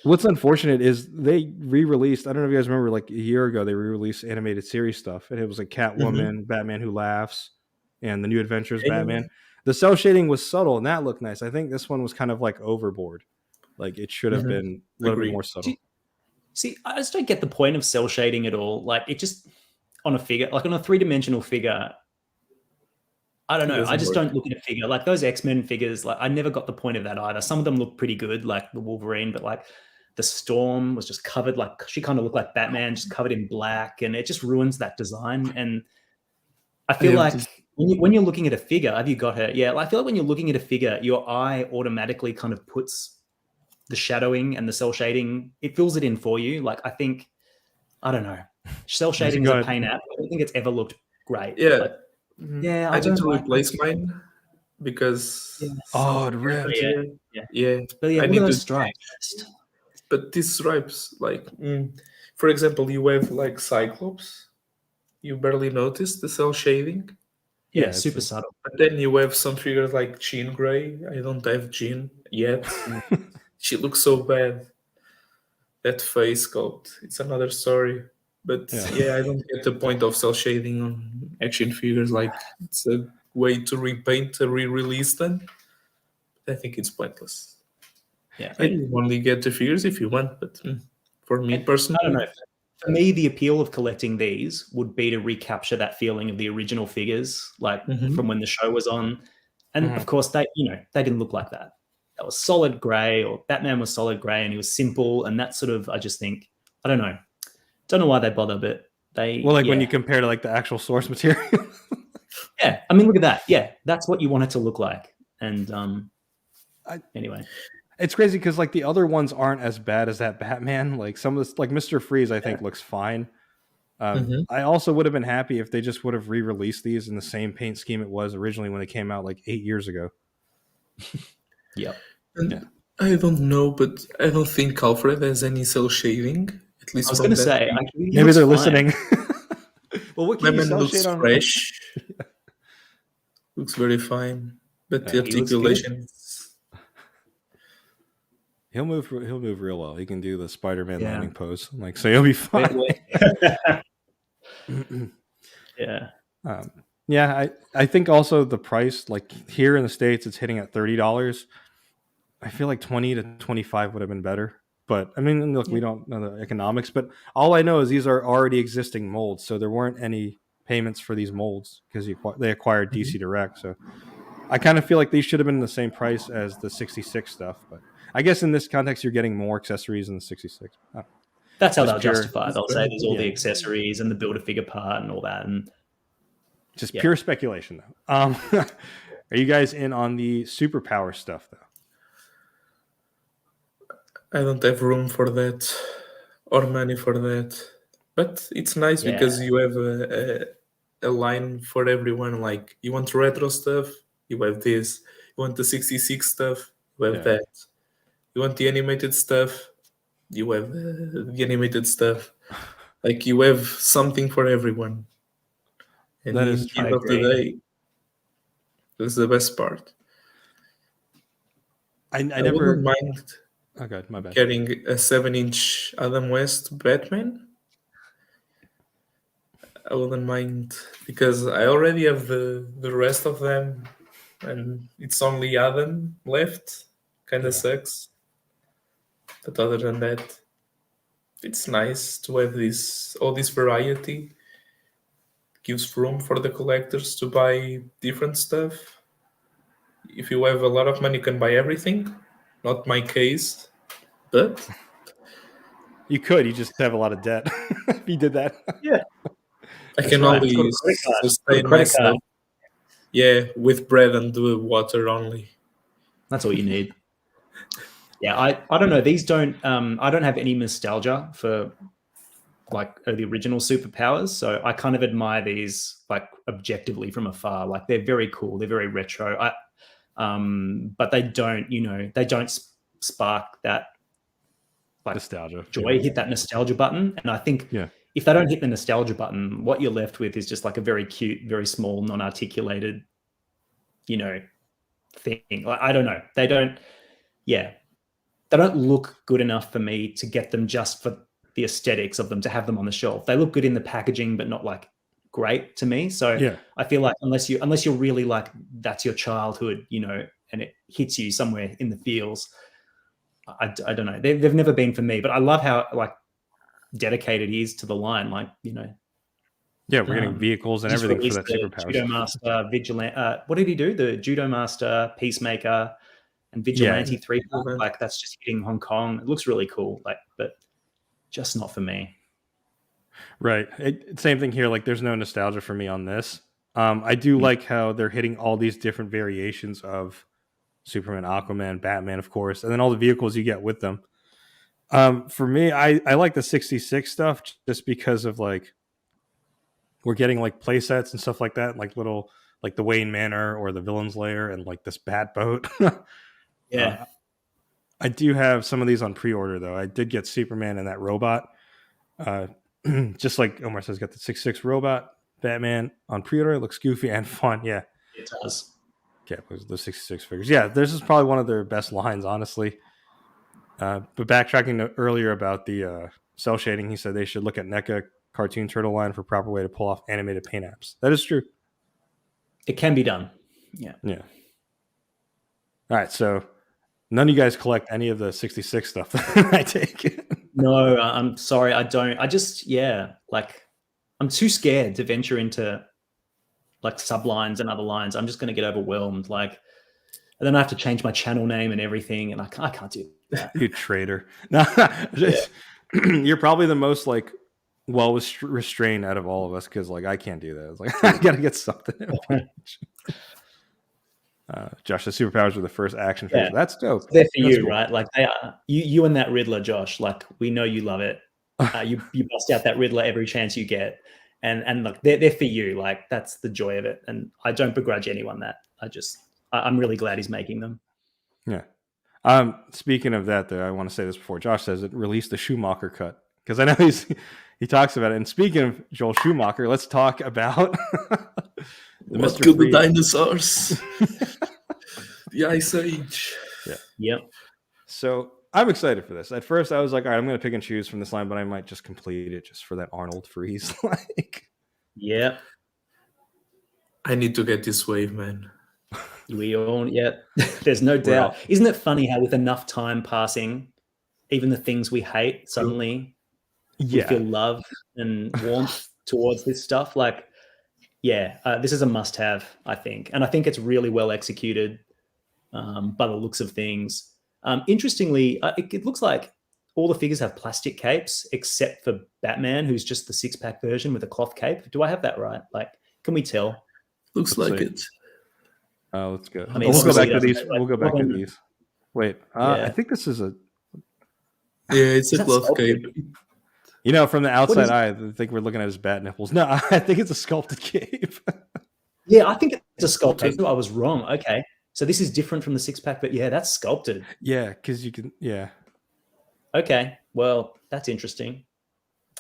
What's unfortunate is they re-released. I don't know if you guys remember, like a year ago, they re-released animated series stuff, and it was like Catwoman, Batman Who Laughs, and the New Adventures Batman. The cell shading was subtle, and that looked nice. I think this one was kind of like overboard. Like it should have been a little bit more subtle. See, I just don't get the point of cell shading at all. Like it just on a figure, like on a 3-dimensional figure. I don't know. I just don't look at a figure like those X-Men figures. Like I never got the point of that either. Some of them look pretty good, like the Wolverine, but like the Storm was just covered, like she kind of looked like Batman, just covered in black, and it just ruins that design. And I feel like when you're looking at a figure, have you got her? Yeah, I feel like when you're looking at a figure, your eye automatically kind of puts the shadowing and the cell shading, it fills it in for you. Like I think, I don't know, cell shading is a pain app. I don't think it's ever looked great. Yeah, I need to replace mine because it ripped. Yeah. But I need those stripes. But these stripes, like for example, you have like Cyclops, you barely notice the cell shading. Yeah, super subtle. But then you have some figures like Jean Grey. I don't have Jean yet. She looks so bad. That face sculpt, it's another story. But I don't get the point of cell shading on action figures. Like it's a way to repaint, to re-release them. I think it's pointless. Yeah, you only get the figures if you want, but for me personally, I don't know. For me, the appeal of collecting these would be to recapture that feeling of the original figures, like from when the show was on. And of course, they didn't look like that. That was solid grey, or Batman was solid grey, and he was simple. And that sort of, I just think, I don't know why they bother, but they. Well, like when you compare to like the actual source material. Yeah, I mean, look at that. Yeah, that's what you want it to look like. And anyway. It's crazy because like the other ones aren't as bad as that Batman. Like some of this, like Mr. Freeze, I think looks fine. I also would have been happy if they just would have re-released these in the same paint scheme it was originally when they came out like 8 years ago. I don't know, but I don't think Alfred has any cell shading. At least I was going to say, maybe they're listening. Well, what can you cell shade on? Fresh. Looks very fine, but the He looks good. articulation. He'll move real well. He can do the Spider-Man Yeah. landing pose. Like, so he'll be fine. Yeah. Yeah, I think also the price, like here in the States, it's hitting at $30. I feel like 20 to 25 would have been better. But I mean, look, we don't know the economics, but all I know is these are already existing molds. So there weren't any payments for these molds because they acquired DC Direct. So I kind of feel like these should have been the same price as the 66 stuff. But I guess in this context, you're getting more accessories in the 66. That's how they'll justify it. They'll say there's all the accessories and the Build-A-Figure part and all that. And just pure speculation, though. Are you guys in on the superpower stuff, though? I don't have room for that or money for that. But it's nice because you have a line for everyone. Like, you want retro stuff, you have this. You want the 66 stuff, you have that. You want the animated stuff, you have the animated stuff. Like, you have something for everyone. And that at is the end of the day, that's the best part. I never wouldn't mind my bad. getting a 7-inch Adam West Batman. I wouldn't mind because I already have the rest of them, and it's only Adam left. Kind of sucks. But other than that, it's nice to have all this variety. Gives room for the collectors to buy different stuff. If you have a lot of money, you can buy everything. Not my case, but you could. You just have a lot of debt if you did that. Yeah, I can only sustain myself. Yeah, with bread and water only. That's all you need. Yeah, I don't know. These don't. I don't have any nostalgia for like the original superpowers, so I kind of admire these like objectively from afar. Like, they're very cool. They're very retro. But they don't. They don't spark that like nostalgia joy. Hit that nostalgia button, and I think if they don't hit the nostalgia button, what you're left with is just like a very cute, very small, non-articulated, thing. Like, I don't know. They don't. Yeah, they don't look good enough for me to get them just for the aesthetics of them, to have them on the shelf. They look good in the packaging, but not like great to me. So I feel like unless you're really like, that's your childhood, and it hits you somewhere in the feels, I don't know. They've never been for me, but I love how like dedicated he is to the line. Like, yeah, we're getting vehicles and everything for that superpower. Judo Master, Vigilante. What did he do? The Judo Master, Peacemaker, and Vigilante 3. Like, that's just hitting Hong Kong. It looks really cool. Like, but just not for me. Right. Same thing here. Like, there's no nostalgia for me on this. I do like how they're hitting all these different variations of Superman, Aquaman, Batman, of course, and then all the vehicles you get with them. For me, I like the 66 stuff just because of like, we're getting like play sets and stuff like that, like little, like the Wayne Manor or the Villain's Lair and like this Bat Boat. I do have some of these on pre-order though. I did get Superman and that robot. Just like Omar says, got the 66 robot Batman on pre-order. It looks goofy and fun. Yeah, it does. Okay, the 66 figures. Yeah, this is probably one of their best lines, honestly. But backtracking to earlier about the cell shading, he said they should look at NECA cartoon turtle line for proper way to pull off animated paint apps. That is true. It can be done. Yeah. All right, so none of you guys collect any of the 66 stuff that I take. No, I'm sorry, I don't. I just, like, I'm too scared to venture into like sublines and other lines. I'm just going to get overwhelmed. Like, and then I have to change my channel name and everything, and I can't do that. You traitor. No, you're probably the most like well restrained out of all of us because like I can't do that. It's like I gotta get something. Josh, the superpowers are the first action figures. That's dope. They're for you, cool. Right? Like, they are. You and that Riddler, Josh. Like, we know you love it. You bust out that Riddler every chance you get, and look, they're for you. Like, that's the joy of it. And I don't begrudge anyone that. I'm really glad he's making them. Yeah. Speaking of that, though, I want to say this before Josh says it. Released the Schumacher cut because I know he talks about it. And speaking of Joel Schumacher, let's talk about The What Mr. killed the Freeze. dinosaurs? The Ice Age. Yep. So I'm excited for this. At first, I was like, all right, I'm going to pick and choose from this line, but I might just complete it just for that Arnold Freeze. Like, Yep. I need to get this wave, man. We all, there's no doubt. Isn't it funny how with enough time passing, even the things we hate, suddenly we feel love and warmth towards this stuff? Like, this is a must-have, I think. And I think it's really well executed by the looks of things. Interestingly, it looks like all the figures have plastic capes except for Batman, who's just the six-pack version with a cloth cape. Do I have that right? Like, can we tell? Looks like it. Let's go. I mean, we'll go back to obviously these. it We'll go back to these. Wait, I think this is a. Yeah, it's Is a that cloth sculpted? cape. You know, from the outside eye, I think we're looking at his bat nipples. No, I think it's a sculpted cape. Yeah, I think it's a sculpted. I was wrong. Okay. So this is different from the six-pack, but yeah, that's sculpted. Yeah, because you can, Okay. Well, that's interesting.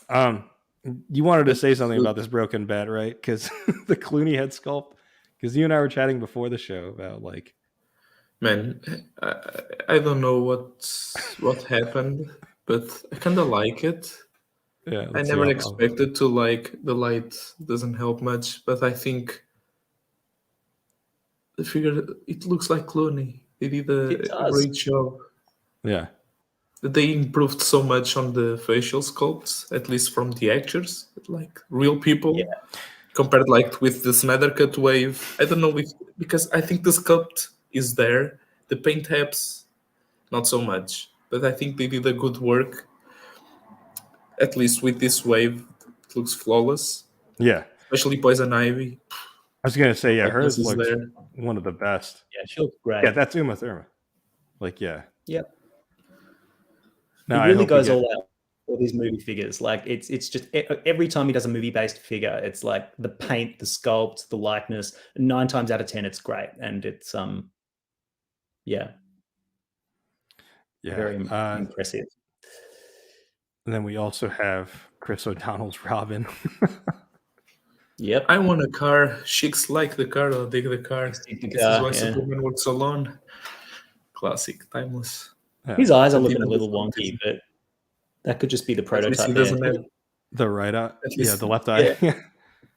You wanted to say something about this broken bat, right? Because the Clooney head sculpt. Because you and I were chatting before the show about like, Man, I don't know what happened, but I kind of like it. Yeah, I never expected to like. The light doesn't help much, but I think the figure, it looks like Clooney. They did a great job. Yeah. They improved so much on the facial sculpts, at least from the actors, like real people, compared like with the Snyder Cut wave. I don't know because I think the sculpt is there, the paint apps, not so much. But I think they did a good work. At least with this wave, it looks flawless. Yeah. Especially Poison Ivy. I was gonna say, hers looks one of the best. Yeah, she looks great. Yeah, that's Uma Thurman. Like, yeah. Yep. No, it really goes all out with these movie figures. Like, it's just every time he does a movie-based figure, it's like the paint, the sculpt, the likeness. 9 times out of 10, it's great, and it's very impressive. And then we also have Chris O'Donnell's Robin. Yep. I want a car. Chicks like the car. I'll dig the car. This is why Superman works alone. Classic, timeless. Yeah. His eyes are looking a little wonky, but that could just be the prototype. He doesn't have the right eye. Yeah, the left eye.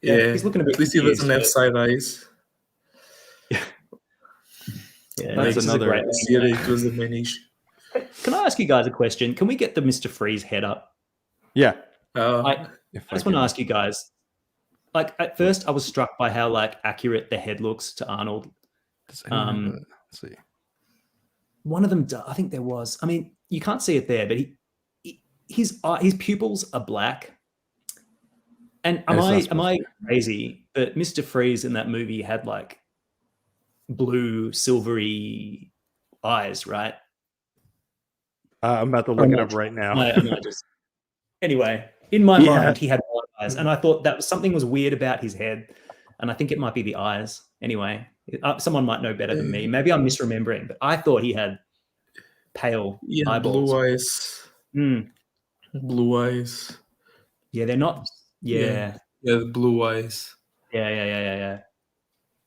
Yeah, he's looking a bit. At least he doesn't have side eyes. Yeah, that's another. It was the main issue. Can I ask you guys a question? Can we get the Mr. Freeze head up? Yeah. I just want to ask you guys. Like, at first, I was struck by how like accurate the head looks to Arnold. Let's see. One of them, I think there was. I mean, you can't see it there, but his pupils are black. And am I crazy? But Mr. Freeze in that movie had like blue, silvery eyes, right? I'm about to look it up right now. Anyway, in my mind, he had white eyes, and I thought that something was weird about his head, and I think it might be the eyes. Anyway, someone might know better than me. Maybe I'm misremembering, but I thought he had pale eyeballs. Blue eyes. Blue eyes. Yeah, they're not. Yeah, the blue eyes. Yeah.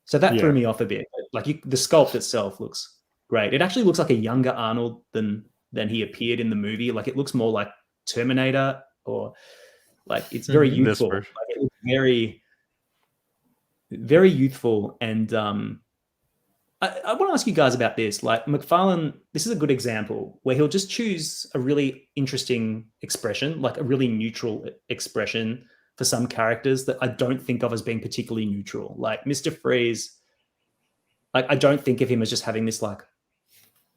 So that threw me off a bit. Like the sculpt itself looks great. It actually looks like a younger Arnold than he appeared in the movie. Like, it looks more like Terminator, or like it's very youthful. Like, it looks very, very youthful. And I want to ask you guys about this. Like, McFarlane, this is a good example where he'll just choose a really interesting expression, like a really neutral expression for some characters that I don't think of as being particularly neutral. Like Mr. Freeze, like, I don't think of him as just having this like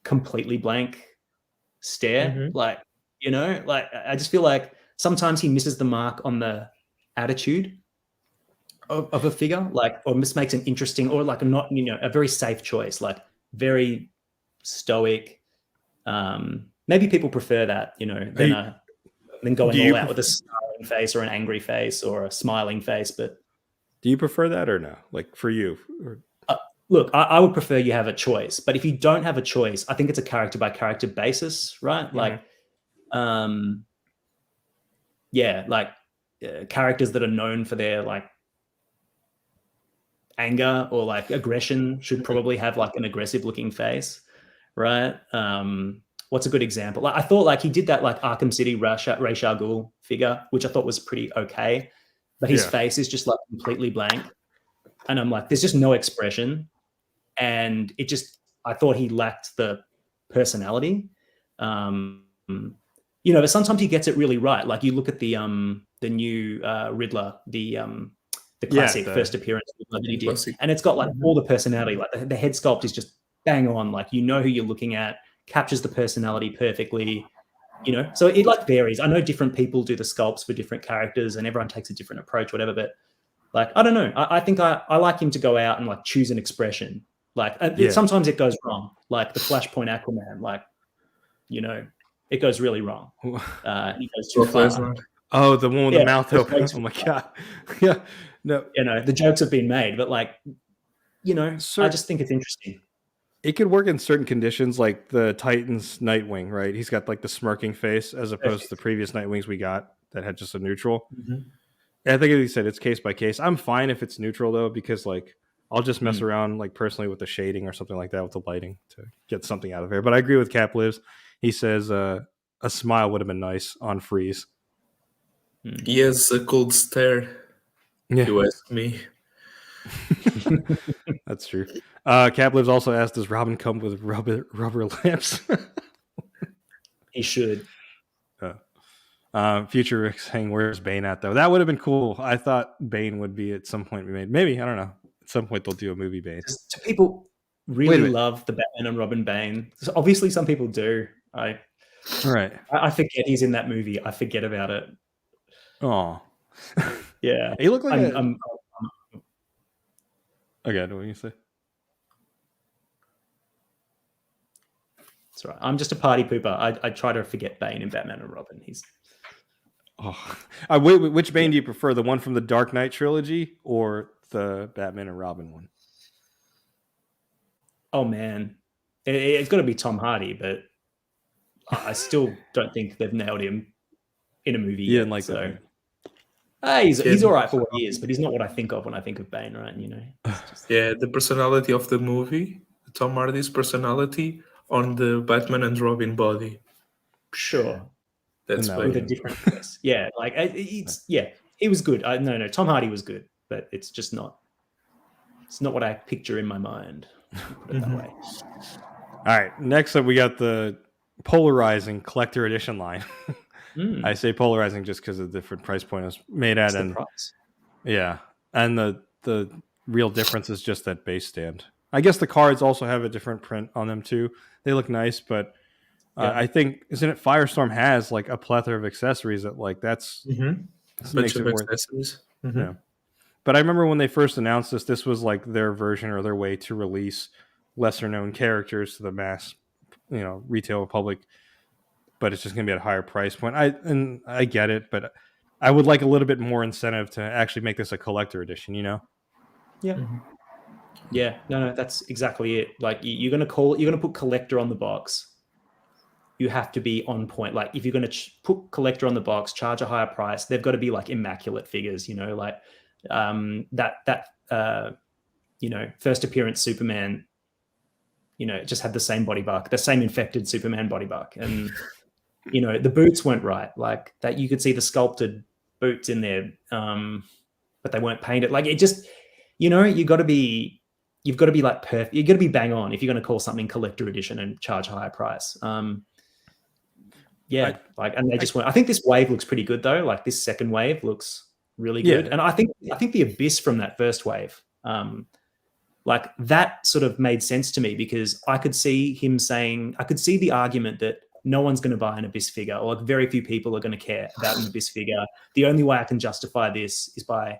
completely blank stare. Like, you know, like I just feel like sometimes he misses the mark on the attitude of a figure, like, or just makes an interesting, or like a very safe choice, like very stoic. Maybe people prefer that, than going all out with a snarling face or an angry face or a smiling face. But do you prefer that or no? Like, for you? Look, I would prefer you have a choice, but if you don't have a choice, I think it's a character by character basis, right? Like, characters that are known for their like anger or like aggression should probably have like an aggressive looking face, right? What's a good example? Like I thought like he did that like Arkham City Ra's al Ghul figure, which I thought was pretty okay, but his face is just like completely blank, and I'm like, there's just no expression, and I thought he lacked the personality. But sometimes he gets it really right. Like you look at the new Riddler, the classic first appearance that he did, and it's got like all the personality. Like the head sculpt is just bang on. Like you know who you're looking at, captures the personality perfectly. So it like varies. I know different people do the sculpts for different characters, and everyone takes a different approach, whatever. But like I don't know. I think I like him to go out and like choose an expression. Like sometimes it goes wrong. Like the Flashpoint Aquaman. Like it goes really wrong. He goes too far. Oh, the one with the mouth open. Oh my god. Yeah. No. The jokes have been made, but like, I just think it's interesting. It could work in certain conditions, like the Titans Nightwing, right? He's got like the smirking face as opposed to the previous Nightwings we got that had just a neutral. Mm-hmm. I think, as you said, it's case by case. I'm fine if it's neutral though, because like I'll just mess around like personally with the shading or something like that with the lighting to get something out of there. But I agree with Cap Lives. He says a smile would have been nice on Freeze. He has a cold stare. Yeah. You ask me. That's true. Cap Lives also asked, does Robin come with rubber lamps? He should. Future Rick saying, where's Bane at, though? That would have been cool. I thought Bane would be at some point made. Maybe, I don't know. At some point they'll do a movie Bane. Do people really love the Batman and Robin Bane? Obviously some people do. I forget he's in that movie. I forget about it. Oh. Yeah. He looked like Okay, what do you say? That's right. I'm just a party pooper. I try to forget Bane in Batman and Robin. Which Bane do you prefer? The one from the Dark Knight trilogy or the Batman and Robin one? Oh man, it's got to be Tom Hardy, but I still don't think they've nailed him in a movie. You didn't like that. He's all right for what he is, but he's not what I think of when I think of Bane, right? Yeah, the personality of the movie, Tom Hardy's personality on the Batman and Robin body. Sure, that's with a different face. Yeah, like he was good. No, Tom Hardy was good, but it's just not. It's not what I picture in my mind. Put it that way. All right, next up we got the polarizing collector edition line. I say polarizing just because of the different price point it's made at, and the real difference is just that base stand. I guess the cards also have a different print on them too. They look nice, but I think isn't it Firestorm has like a plethora of accessories that like that's bunch of accessories. Yeah. But I remember when they first announced this was like their version or their way to release lesser known characters to the mass, retail public. But it's just going to be at a higher price point. I get it, but I would like a little bit more incentive to actually make this a collector edition. Yeah. Mm-hmm. Yeah. No, that's exactly it. Like you're going to put collector on the box. You have to be on point. Like if you're going to put collector on the box, charge a higher price, they've got to be like immaculate figures. Like first appearance Superman. Just had the same body buck, the same infected Superman body buck, and. The boots weren't right. Like that, you could see the sculpted boots in there, but they weren't painted. Like it just, you've got to be like perfect. You've got to be bang on if you're going to call something collector edition and charge a higher price. And they just weren't. I think this wave looks pretty good though. Like this second wave looks really good, and I think the Abyss from that first wave, like that sort of made sense to me because I could see him saying, I could see the argument that. No one's going to buy an Abyss figure, or like very few people are going to care about an Abyss figure. The only way I can justify this is by,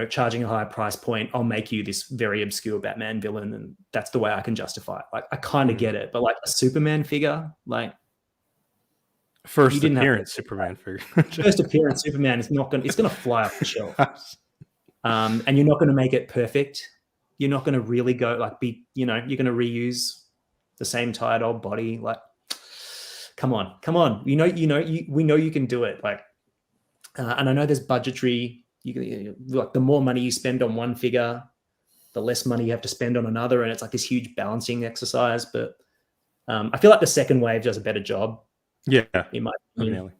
charging a higher price point. I'll make you this very obscure Batman villain, and that's the way I can justify it. Like I kind of get it, but like a Superman figure, like first appearance Superman figure, first appearance Superman is not going. It's going to fly off the shelf, and you're not going to make it perfect. You're not going to really go like you're going to reuse. The same tired old body, like, come on. We know you can do it. Like, and I know there's budgetary like the more money you spend on one figure, the less money you have to spend on another, and it's like this huge balancing exercise. But I feel like the second wave does a better job. Yeah, in my opinion. definitely.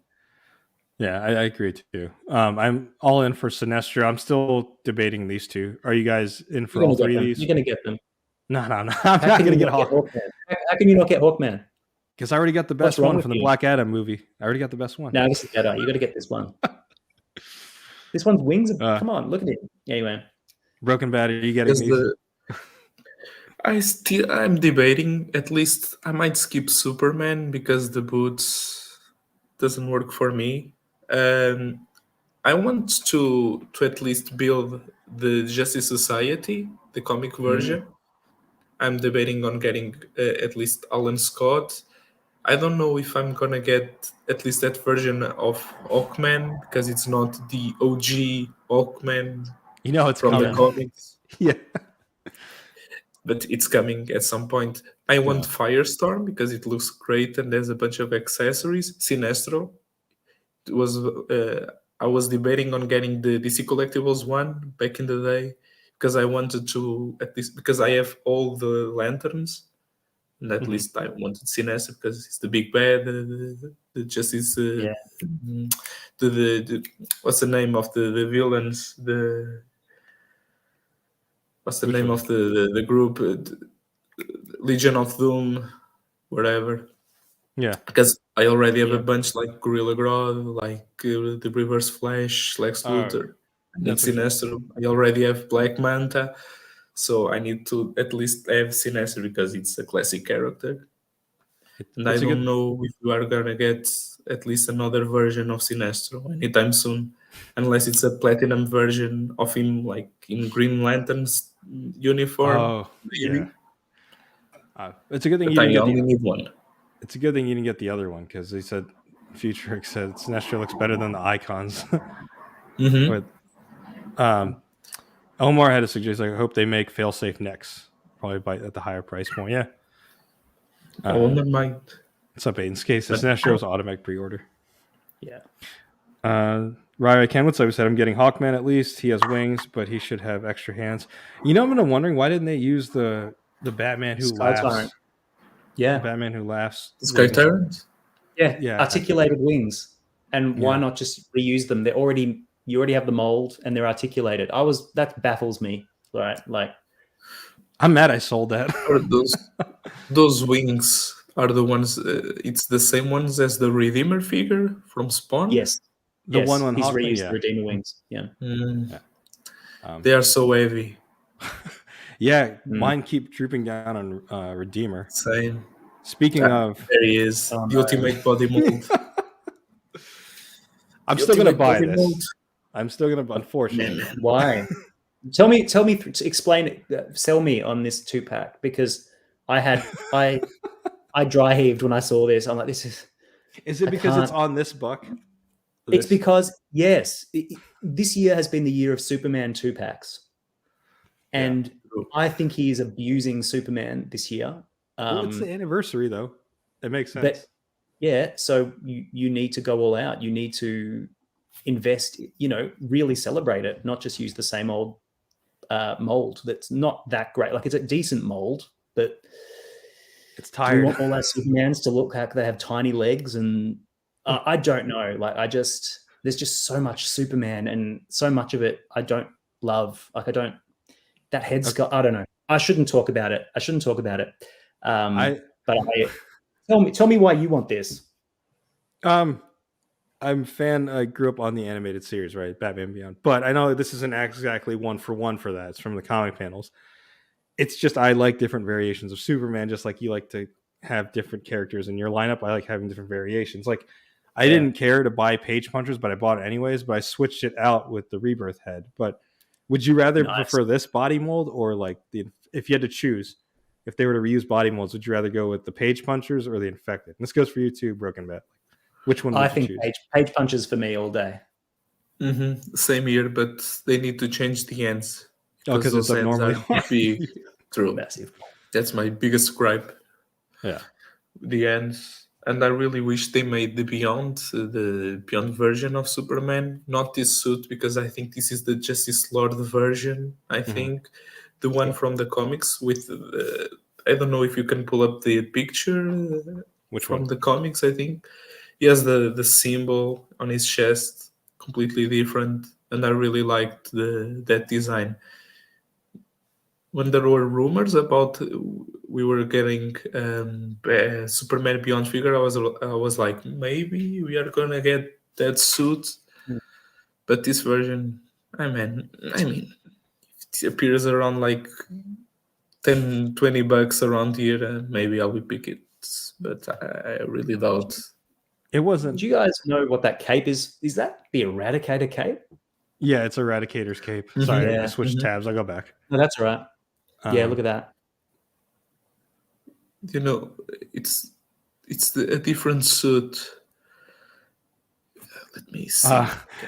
Yeah, I agree too. I'm all in for Sinestro. I'm still debating these two. Are you guys in for all three of these? You're going to get them. No. I'm not going to get Hawkman. How can you not get Hawkman? Because I already got the best one from the Black Adam movie. I already got the best one. No, this is better. You got to get this one. This one's wings. Come on, look at it. Anyway, Broken Bat. Are you getting these? I'm debating. At least I might skip Superman because the boots doesn't work for me. I want to at least build the Justice Society, the comic version. I'm debating on getting at least Alan Scott. I don't know if I'm gonna get at least that version of Hawkman because it's not the OG Hawkman. It's from coming. The comics. Yeah, but it's coming at some point. I want Firestorm because it looks great and there's a bunch of accessories. Sinestro. It was. I was debating on getting the DC Collectibles one back in the day because I wanted to at least because I have all the lanterns. And at least I wanted Sinestro because it's the big bad, the Justice. What's the name of the villains? What's the name of the group? Legion of Doom, whatever. Yeah. Because I already have a bunch like Gorilla Grodd, like the Reverse Flash, Lex Luthor, and Sinestro. I already have Black Manta. So I need to at least have Sinestro because it's a classic character. And I don't know if we are going to get at least another version of Sinestro anytime soon. Unless it's a platinum version of him, like in Green Lantern's uniform. Oh, yeah. It's a good thing but I only need one. It's a good thing you didn't get the other one because they said, Futurix said Sinestro looks better than the icons. But, Omar had a suggestion. I hope they make fail-safe necks, probably at the higher price point. Yeah. I wouldn't mind. It's not Baden's case. Sinestro's automatic pre-order. Yeah. Rai Kenwood said, I'm getting Hawkman at least. He has wings, but he should have extra hands. I'm wondering, why didn't they use the Batman who laughs? Tyrant. Yeah. The Batman who laughs. The Sky Tyrant? Yeah. Articulated wings. And why not just reuse them? You already have the mold and they're articulated. That baffles me, right? Like, I'm mad I sold that. those wings are the ones. It's the same ones as the Redeemer figure from Spawn. Yes, the one on he's Hawkman, reused the Redeemer wings. Yeah, they are so heavy. Mine keep drooping down on Redeemer. Same. Speaking of, there he is, the ultimate body mold. I'm still gonna buy this. I'm still gonna, unfortunately. Why? Tell me, explain it. Sell me on this 2-pack because I dry heaved when I saw this. I'm like, this is. Is it because it's on this buck? It's because this year has been the year of Superman 2-packs, and I think he is abusing Superman this year. It's the anniversary, though. It makes sense. So you need to go all out. You need to invest, really celebrate it, not just use the same old mold that's not that great. Like, it's a decent mold, but it's tired. You want all our Supermans to look like they have tiny legs, and I don't know. Like, there's just so much Superman, and so much of it I don't love. Like, that head sculpt. I don't know. I shouldn't talk about it. Tell me why you want this. I'm a fan. I grew up on the animated series, right? Batman Beyond. But I know this isn't exactly one for that. It's from the comic panels. It's just I like different variations of Superman, just like you like to have different characters in your lineup. I like having different variations. Like, I didn't care to buy Page Punchers, but I bought it anyways. But I switched it out with the Rebirth head. But would you rather prefer this body mold, or like if you had to choose, if they were to reuse body molds, would you rather go with the Page Punchers or the Infected? And this goes for you too, Broken Bat. Which one would you choose? Page Punchers for me all day. Same here, but they need to change the ends. Because it's like normally true. Massive. That's my biggest gripe. Yeah. The ends. and I really wish they made the Beyond version of Superman, not this suit, because I think this is the Justice Lord version. I think the one from the comics with I don't know if you can pull up the picture Which from one? the comics. I think he has the symbol on his chest, completely different, and I really liked that design. When there were rumors about we were getting Superman Beyond figure, I was like, maybe we are gonna get that suit. But this version, I mean, it appears around like 10-20 bucks around here, and maybe I'll be pick it. But I really doubt. It wasn't. Do you guys know what that cape is? Is that the Eradicator cape? Yeah, it's Eradicator's cape. Sorry, Yeah. I switched tabs. I'll go back. No, that's right. Yeah, look at that. You know, it's a different suit. Let me see.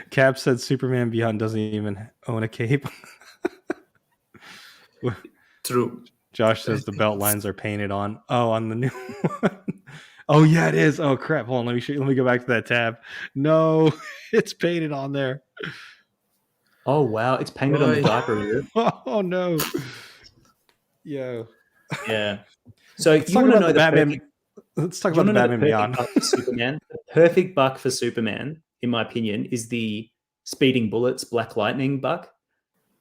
Cap said Superman Beyond doesn't even own a cape. True. Josh says the belt lines are painted on. Oh, on the new one. Oh yeah, it is. Oh crap! Hold on, let me go back to that tab. No, it's painted on there. Oh wow, it's painted on the diaper. Is it? Oh no. Yeah. Yeah. So Let's talk about the Batman. Let's talk about the Batman Beyond. Superman. The perfect buck for Superman, in my opinion, is the Speeding Bullets Black Lightning buck.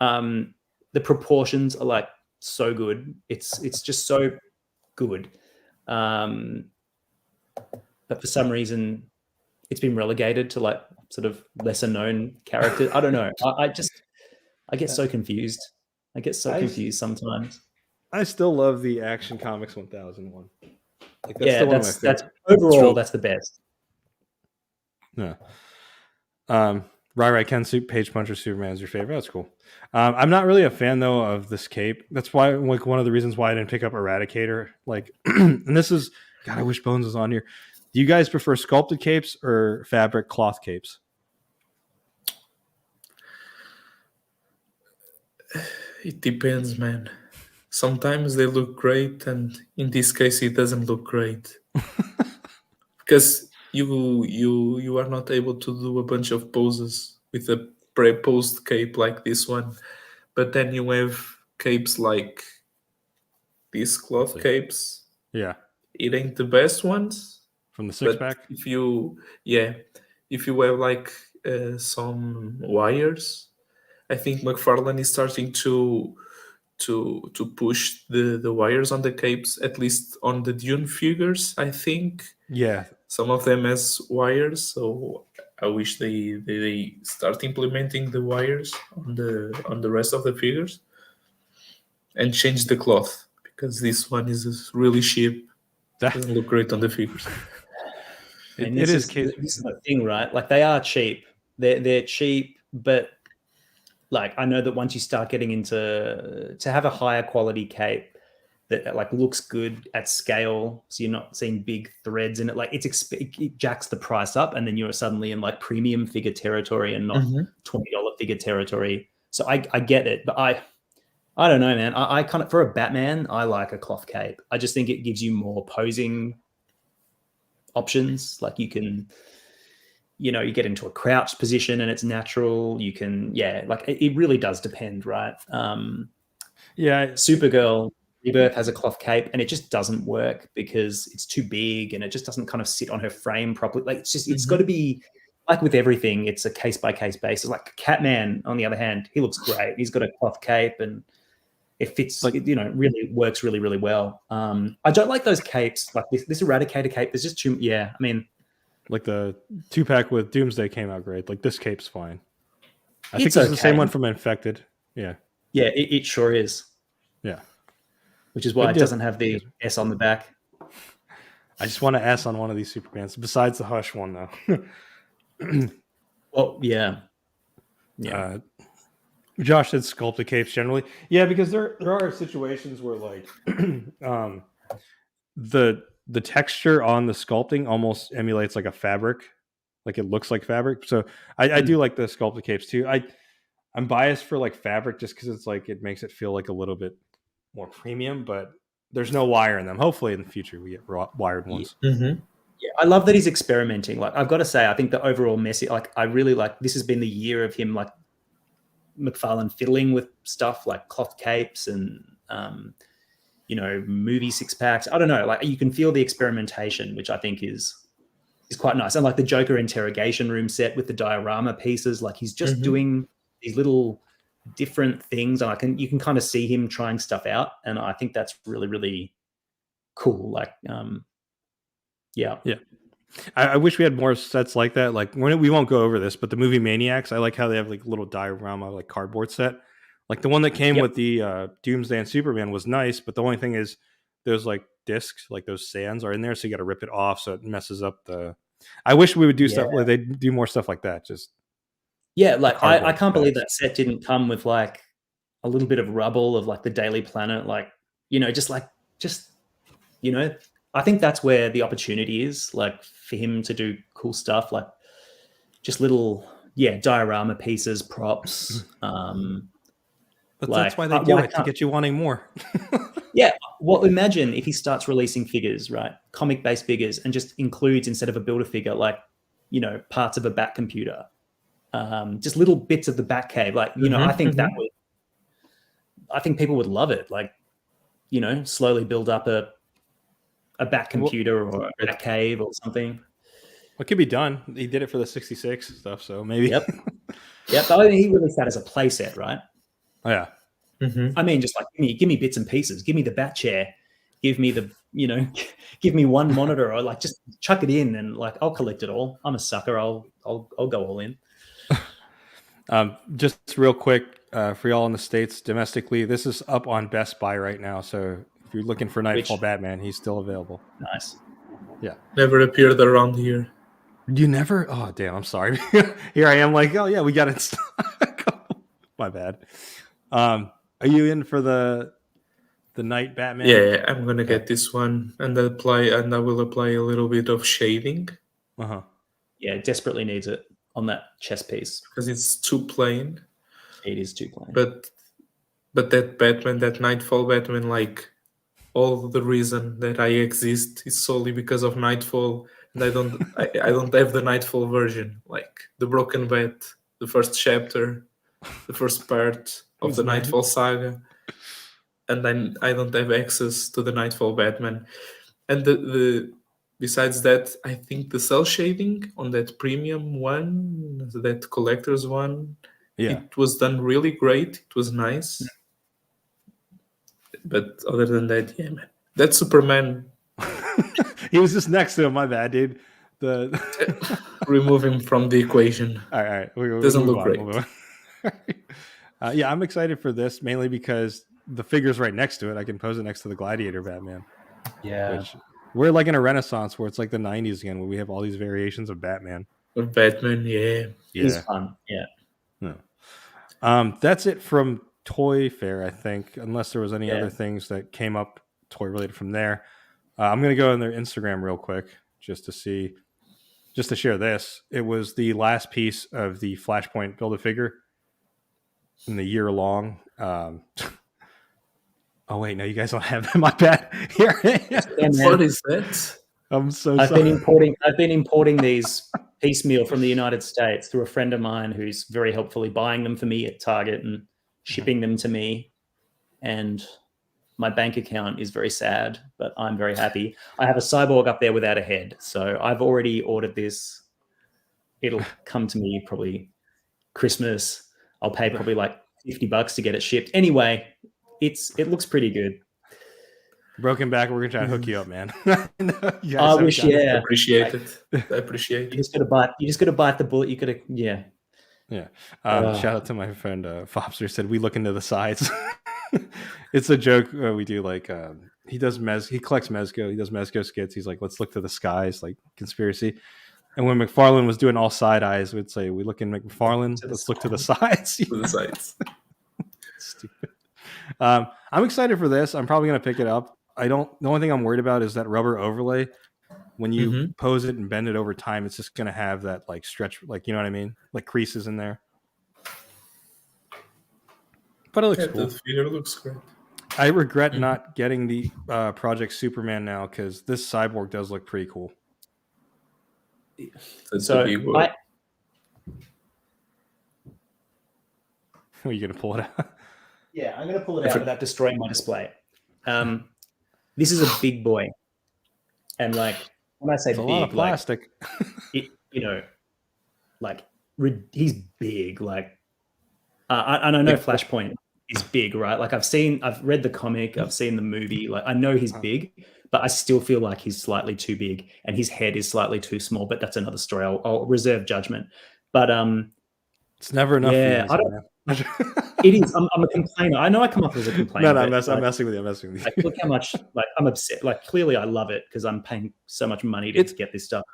The proportions are like so good. It's just so good. But for some reason, it's been relegated to like sort of lesser known characters. I don't know. I get so confused. I get so confused sometimes. I still love the Action Comics 1001. Like that's overall that's the best. Yeah. Right. Ken Page Puncher Superman is your favorite. That's cool. I'm not really a fan though of this cape. That's why, like, one of the reasons why I didn't pick up Eradicator. Like, and this is, God, I wish Bones was on here. Do you guys prefer sculpted capes or fabric cloth capes? It depends, man. Sometimes they look great, and in this case, it doesn't look great because you are not able to do a bunch of poses with a pre-posed cape like this one. But then you have capes like these cloth capes. Yeah, it ain't the best ones from the six pack. If you have like some wires, I think McFarlane is starting to push the wires on the capes, at least on the Dune figures. I think some of them has wires, so I wish they start implementing the wires on the rest of the figures and change the cloth, because this one is really cheap. Doesn't look great on the figures. This is the thing, right? Like, they are cheap. They're cheap, but like, I know that once you start getting into to have a higher quality cape that like looks good at scale, so you're not seeing big threads in it, like it jacks the price up, and then you're suddenly in like premium figure territory and not $20 figure territory. So I get it, but I don't know, man. I kind of, for a Batman, I like a cloth cape. I just think it gives you more posing options. Like, you can, you get into a crouched position and it's natural. You can, like, it really does depend, right? Supergirl Rebirth has a cloth cape and it just doesn't work because it's too big and it just doesn't kind of sit on her frame properly. Like, it's just, it's got to be, like with everything, it's a case-by-case basis. Like Catman, on the other hand, he looks great. He's got a cloth cape and it fits, like, really works really, really well. I don't like those capes, like this Eradicator cape. There's just too, I mean, like the 2-pack with Doomsday came out great. Like, this cape's fine. I think it's the same one from Infected. Yeah. Yeah, it sure is. Yeah. Which is why it doesn't have the S on the back. I just want an S on one of these Supermans, besides the Hush one, though. Well, yeah. Josh said sculpted capes generally. Yeah, because there are situations where, like, the texture on the sculpting almost emulates like a fabric. Like, it looks like fabric. So I do like the sculpted capes too. I'm biased for like fabric just because it's like, it makes it feel like a little bit more premium, but there's no wire in them. Hopefully in the future we get wired ones. Yeah, I love that he's experimenting. Like, I've got to say, I think the overall message, like, I really like, this has been the year of him, like, McFarlane fiddling with stuff like cloth capes and, movie six packs. I don't know. Like, you can feel the experimentation, which I think is quite nice. And like the Joker interrogation room set with the diorama pieces, like he's just doing these little different things, and you can kind of see him trying stuff out, and I think that's really, really cool. Like, yeah. I wish we had more sets like that. Like, we won't go over this, but the movie Maniacs, I like how they have like little diorama, like cardboard set. Like the one that came with the Doomsday and Superman was nice, but the only thing is those like discs, like those sands are in there, so you got to rip it off, so it messes up the. I wish we would do stuff like they do more stuff like that. Just like I can't believe that set didn't come with like a little bit of rubble of like the Daily Planet, like I think that's where the opportunity is, like for him to do cool stuff, like just little diorama pieces, props. But that's why they do it, to get you wanting more. Yeah. Well, imagine if he starts releasing figures, right? Comic-based figures, and just includes, instead of a Build-A-Figure, like, parts of a Bat computer, just little bits of the Batcave. Like, I think I think people would love it. Like, slowly build up a Bat computer or a Batcave or something. It could be done. He did it for the 66 stuff, so maybe. Yep. But he released that as a playset, right? Oh, yeah. I mean, just like give me bits and pieces. Give me the Bat chair. Give me the give me one monitor, or like just chuck it in, and like I'll collect it all. I'm a sucker. I'll go all in. Just real quick for y'all in the States, domestically, this is up on Best Buy right now. So if you're looking for Nightfall Batman, he's still available. Nice. Yeah. Never appeared around here. You never? Oh, damn! I'm sorry. Here I am, like, oh yeah, we got it. My bad. Are you in for the Night Batman? Yeah, I'm gonna get this one and I will apply a little bit of shading. Yeah, it desperately needs it on that chest piece because it's too plain. It is too plain. But that Batman, that Nightfall Batman, like all the reason that I exist is solely because of Nightfall, and I don't have the Nightfall version, like the Broken Bat, the first chapter, the first part of the Nightfall saga, and then I don't have access to the Nightfall Batman. And the besides that, I think the cell shading on that premium one, that collector's one, it was done really great. It was nice. But other than that, yeah, man, that Superman. He was just next to him. My bad, dude. Remove him from the equation. All right. Doesn't look great. Yeah, I'm excited for this mainly because the figure's right next to it. I can pose it next to the Gladiator Batman. Yeah. Which we're like in a renaissance where it's like the 90s again, where we have all these variations of Batman. Of Batman, yeah. He's fun. Yeah. No. That's it from Toy Fair, I think, unless there was any other things that came up toy related from there. I'm going to go on their Instagram real quick just to share this. It was the last piece of the Flashpoint Build-A-Figure in the year long. Oh wait, no, you guys don't have them. My bad. Here. What is that? I'm so sorry. I've been importing these piecemeal from the United States through a friend of mine who's very helpfully buying them for me at Target and shipping them to me. And my bank account is very sad, but I'm very happy. I have a cyborg up there without a head. So I've already ordered this. It'll come to me probably Christmas. I'll pay probably like $50 to get it shipped. Anyway, it looks pretty good. Broken back, we're gonna try to hook you up, man. I wish, yeah. I appreciate it. I appreciate it. You just gotta bite the bullet. You gotta, yeah. Yeah. Shout out to my friend Fopster, said we look into the sides. It's a joke we do. Like he collects Mezco. He does Mezco skits. He's like, let's look to the skies, like conspiracy. And when McFarlane was doing all side eyes, we'd say, we look in McFarlane. Let's look to the sides. To the sides. Stupid. I'm excited for this. I'm probably gonna pick it up. The only thing I'm worried about is that rubber overlay. When you pose it and bend it over time, it's just gonna have that like stretch, like, you know what I mean, like creases in there. But it looks cool. The figure looks great. I regret not getting the Project Superman now because this cyborg does look pretty cool. That's So a big word. Are you gonna pull it out? Yeah, I'm going to pull it out without destroying my display. This is a big boy, and like when I say It's a big, lot of plastic. like like he's big. Like, and I know Flashpoint is big, right? Like I've read the comic, I've seen the movie. Like I know he's big, but I still feel like he's slightly too big, and his head is slightly too small. But that's another story. I'll reserve judgment. But it's never enough. Yeah, for you, it is. I'm a complainer. I know I come off as a complainer. No, I'm messing with you. I'm messing with you. Like, look how much I'm upset. Like, clearly, I love it because I'm paying so much money to get this stuff.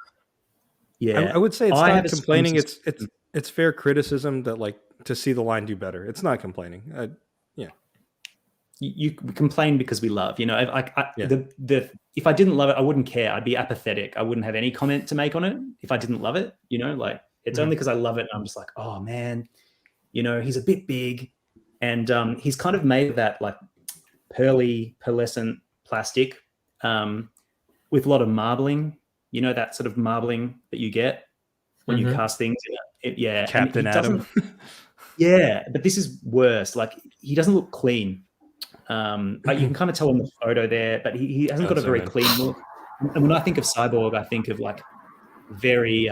Yeah, I would say it's not complaining. It's fair criticism that like to see the line do better. It's not complaining. Yeah, you complain because we love. If I didn't love it, I wouldn't care. I'd be apathetic. I wouldn't have any comment to make on it if I didn't love it. Like it's only because I love it, and I'm just like, oh man. He's a bit big, and he's kind of made of that like pearlescent plastic with a lot of marbling. That sort of marbling that you get when you cast things. Yeah, Captain Adam. Yeah, but this is worse. Like he doesn't look clean. Like you can kind of tell in the photo there, but he hasn't got a very clean look. And when I think of Cyborg, I think of like very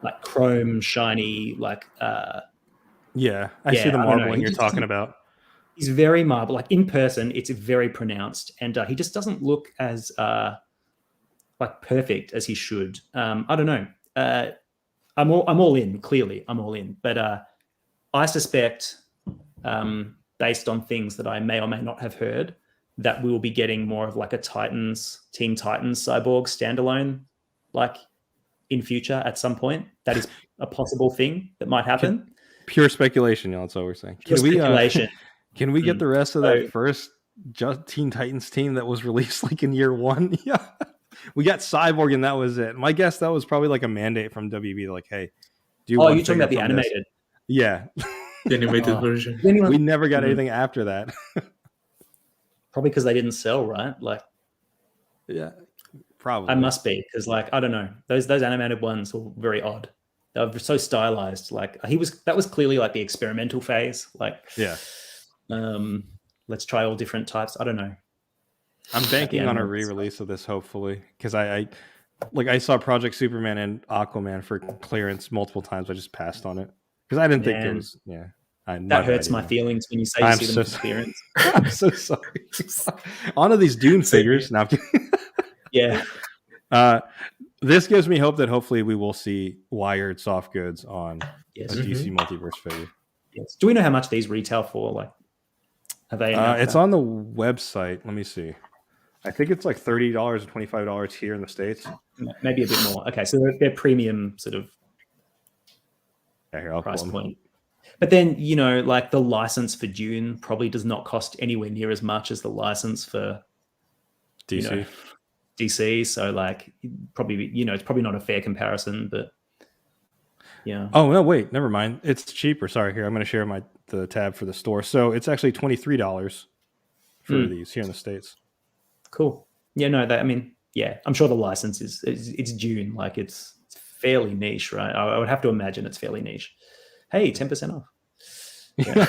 like chrome, shiny, like I see the marbling you're talking about. He's very marble. Like in person, it's very pronounced, and he just doesn't look as like perfect as he should. I don't know. I'm all in. Clearly, I'm all in. But I suspect, based on things that I may or may not have heard, that we will be getting more of like a Teen Titans Cyborg standalone, like in future at some point. That is a possible thing that might happen. Pure speculation, that's all we're saying. Can we get the rest of that first Teen Titans team that was released like in year one? Yeah. We got Cyborg and that was it. My guess that was probably like a mandate from WB, like, hey, do you you're talking about the animated? This? Yeah. The animated version. We never got anything after that. Probably because they didn't sell, right? Like, yeah. Probably. I must be, because like I don't know, those animated ones were very odd. They were so stylized. Like that was clearly like the experimental phase. Like let's try all different types. I don't know. I'm banking on a re-release of this, hopefully, because I saw Project Superman and Aquaman for clearance multiple times. I just passed on it because I didn't think it was. Yeah, that hurts my feelings when you say you see them for clearance. I'm so sorry. On to these Dune figures now. Yeah. This gives me hope that hopefully we will see wired soft goods on a DC Multiverse figure. Yes. Do we know how much these retail for? Like, have they? It's on the website. Let me see. I think it's like $30 or $25 here in the States. Maybe a bit more. Okay, so they're premium sort of price point. But then, like the license for Dune probably does not cost anywhere near as much as the license for DC. DC. So like probably, it's probably not a fair comparison, but yeah. Oh, no, wait, never mind. It's cheaper. Sorry, here, I'm going to share the tab for the store. So it's actually $23 for these here in the States. Cool. Yeah, no, I'm sure the license it's Dune. Like it's fairly niche, right? I would have to imagine it's fairly niche. Hey, 10% off. Yeah.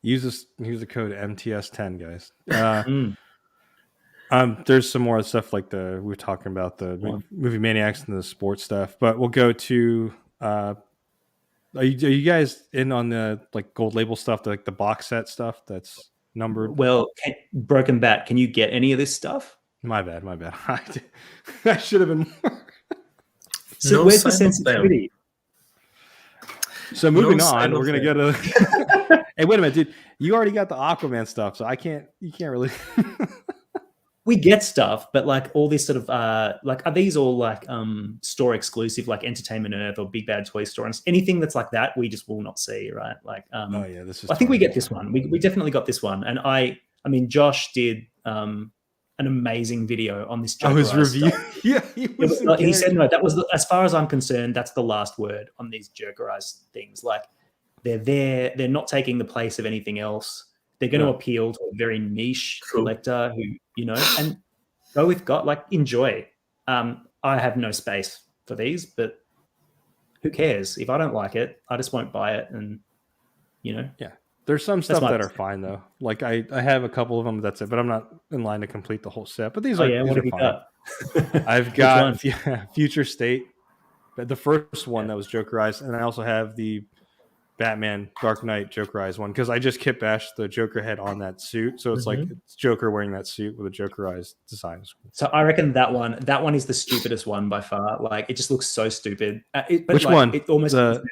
Use the code MTS10, guys. There's some more stuff like we were talking about the movie Maniacs and the sports stuff, but we'll go to. Are you guys in on the like gold label stuff, like the box set stuff that's numbered? Well, Broken Bat, can you get any of this stuff? My bad. I should have been more. So where's the sensitivity? So moving on, we're gonna go to. Hey, wait a minute, dude! You already got the Aquaman stuff, so you can't really. We get stuff, but like all this sort of like, are these all like store exclusive, like Entertainment Earth or Big Bad Toy Store, and anything that's like that, we just will not see, right? Like, oh yeah, this is. I think we get this one. We definitely got this one, and I mean, Josh did an amazing video on this. His review. Yeah, he said no. That was as far as I'm concerned. That's the last word on these Jokerized things. Like, they're there. They're not taking the place of anything else. They're going to appeal to a very niche collector who, and go with God, like enjoy. I I have no space for these, but who cares? If I don't like it, I just won't buy it. And, Yeah. There's some stuff that are fine, though. Like, I have a couple of them, that's it, but I'm not in line to complete the whole set. But these are, what these have are you fine. got? I've got Future State, the first one that was Jokerized, and I also have the Batman Dark Knight Jokerized one, because I just kit bashed the Joker head on that suit, so it's like it's Joker wearing that suit with a Jokerized design. So I reckon that one is the stupidest one by far. Like, it just looks so stupid. Which one? It almost the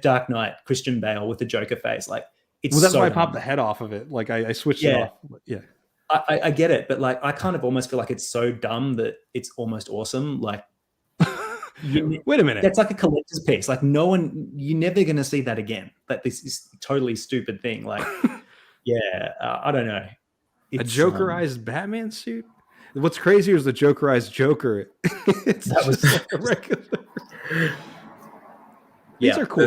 Dark Knight Christian Bale with the Joker face. Like, it's that's so why dumb. I popped the head off of it. Like, I switched it off. Yeah, I get it, but like, I kind of almost feel like it's so dumb that it's almost awesome. Like, wait a minute, that's like a collector's piece. Like, you're never going to see that again. Like, this is totally stupid thing. Like, I don't know. It's a Jokerized Batman suit. What's crazier is the Jokerized Joker. That was like a regular. These are cool.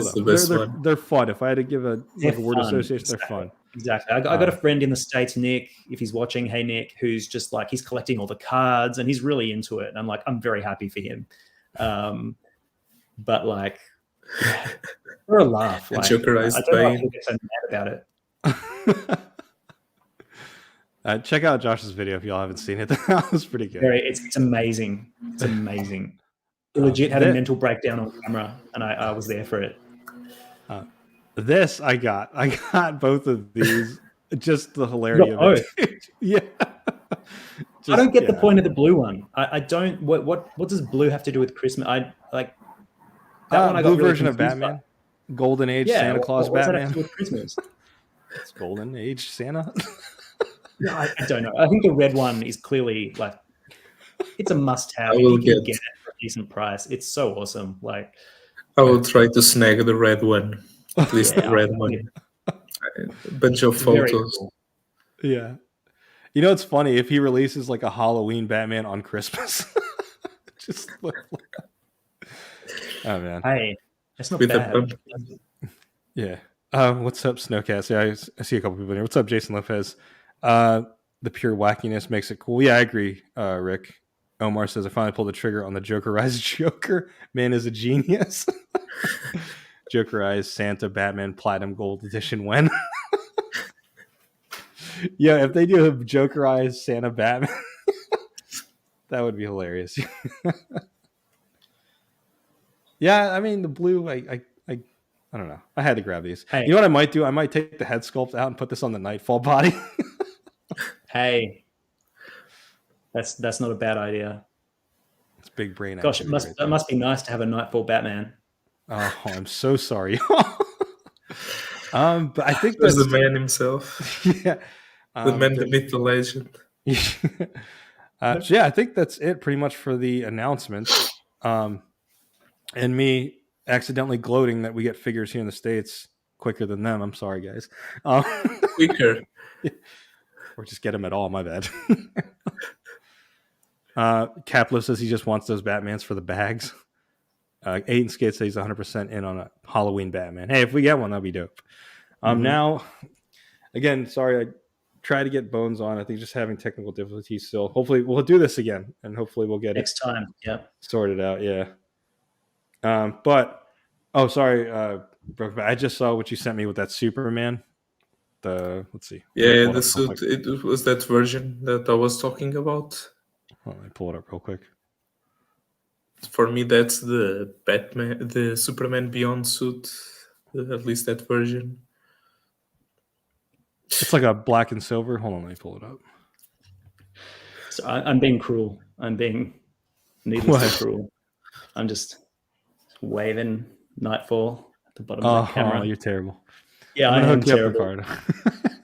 They're fun. If I had to give a word association, they're fun. Exactly. I got a friend in the States, Nick, if he's watching. Hey, Nick, who's just like, he's collecting all the cards and he's really into it. And I'm very happy for him. But like, for a laugh, like, Jokerized, I don't know if he'll get so mad about it. Check out Josh's video if y'all haven't seen it. That was pretty good. It's amazing. It's amazing. He legit had a mental breakdown on camera, and I was there for it. This I got both of these. Just the hilarity of it. Yeah. I don't get the point of the blue one. I don't. What does blue have to do with Christmas? I like that one. I got blue really version of Batman, Golden Age Santa Claus what's Batman. That have to do with Christmas? It's Golden Age Santa. No, I don't know. I think the red one is clearly like, it's a must-have. You can get it for a decent price. It's so awesome. Like, I will try to snag the red one, at least the red one. A bunch of photos. Cool. Yeah. You know, it's funny if he releases like a Halloween Batman on Christmas. Just look like... Oh man. Hey, that's not bad. Yeah. What's up, Snowcast? Yeah, I see a couple people here. What's up, Jason Lopez? The pure wackiness makes it cool. Yeah, I agree, Rick. Omar says, I finally pulled the trigger on the Jokerized Joker. Man is a genius. Jokerized Santa Batman Platinum Gold Edition when? Yeah, if they do a Jokerized Santa Batman, that would be hilarious. Yeah, I mean, the blue, I don't know. I had to grab these. Hey. You know what I might do? I might take the head sculpt out and put this on the Nightfall body. Hey, that's not a bad idea. It's big brain. Gosh, it must be nice to have a Nightfall Batman. Oh, I'm so sorry. But I think that's the man himself. Yeah, the man, the myth, the legend. So yeah, I think that's it pretty much for the announcements. And me accidentally gloating that we get figures here in the States quicker than them. I'm sorry, guys. Quicker. Or just get them at all. My bad. Caplo says he just wants those Batmans for the bags. Aiden Skate says he's 100% in on a Halloween Batman. Hey, if we get one, that'd be dope. Now, again, sorry, I tried to get Bones on. I think just having technical difficulties still. Hopefully, we'll do this again, and hopefully we'll get next time. Yeah, sorted out. Yeah. But sorry, Brokeback. I just saw what you sent me with that Superman. Let's see. Yeah, the suit. It was that version that I was talking about. Let me pull it up real quick. For me, that's the Batman, the Superman Beyond suit. At least that version. It's like a black and silver. Hold on, let me pull it up. So I'm being cruel. I'm being needlessly cruel. I'm just waving Nightfall at the bottom of the camera. Oh, you're terrible. Yeah, I am terrible.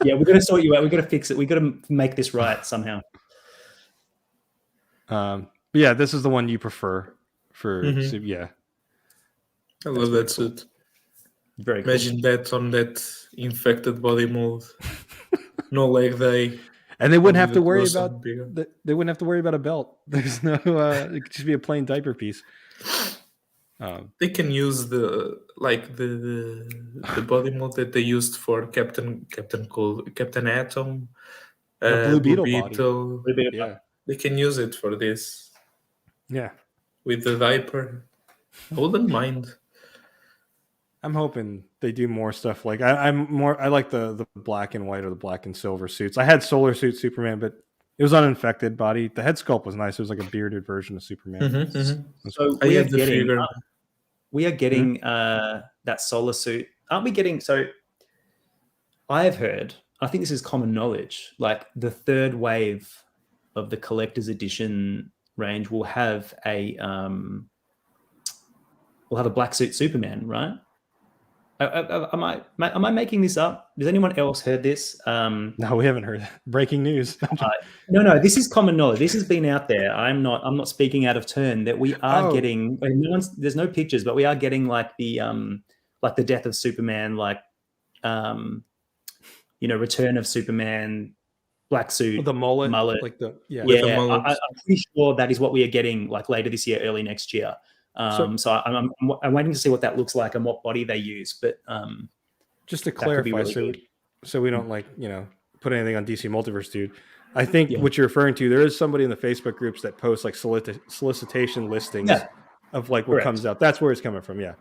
Yeah, we're going to sort you out. We're going to fix it. We're going to make this right somehow. But yeah, this is the one you prefer for. Yeah, I love that suit. Cool. Very cool. Imagine that on that infected body mold. No leg day. And they wouldn't have to worry about they wouldn't have to worry about a belt. There's no it could just be a plain diaper piece. They can use the body mold that they used for Captain Atom, Blue Beetle. Yeah, they can use it for this. Yeah, with the diaper. I wouldn't mind. I'm hoping they do more stuff. Like I like the black and white or the black and silver suits. I had Solar Suit Superman, but it was uninfected body. The head sculpt was nice. It was like a bearded version of Superman. Mm-hmm, mm-hmm. So we are getting that Solar Suit. Aren't we getting? So I've heard. I think this is common knowledge. Like the third wave of the collector's edition range will have a black suit Superman, right? Am I making this up? Has anyone else heard this? No, we haven't heard that. Breaking news. No, this is common knowledge. This has been out there. I'm not speaking out of turn. That we are getting. There's no pictures, but we are getting like the death of Superman, like Return of Superman, black suit, the mullet, like the I'm pretty sure that is what we are getting like later this year, early next year. So I'm waiting to see what that looks like and what body they use. But just to clarify, really so we don't put anything on DC Multiverse, dude. I think what you're referring to, there is somebody in the Facebook groups that posts like solicitation listings of like what comes out. That's where it's coming from. Yeah.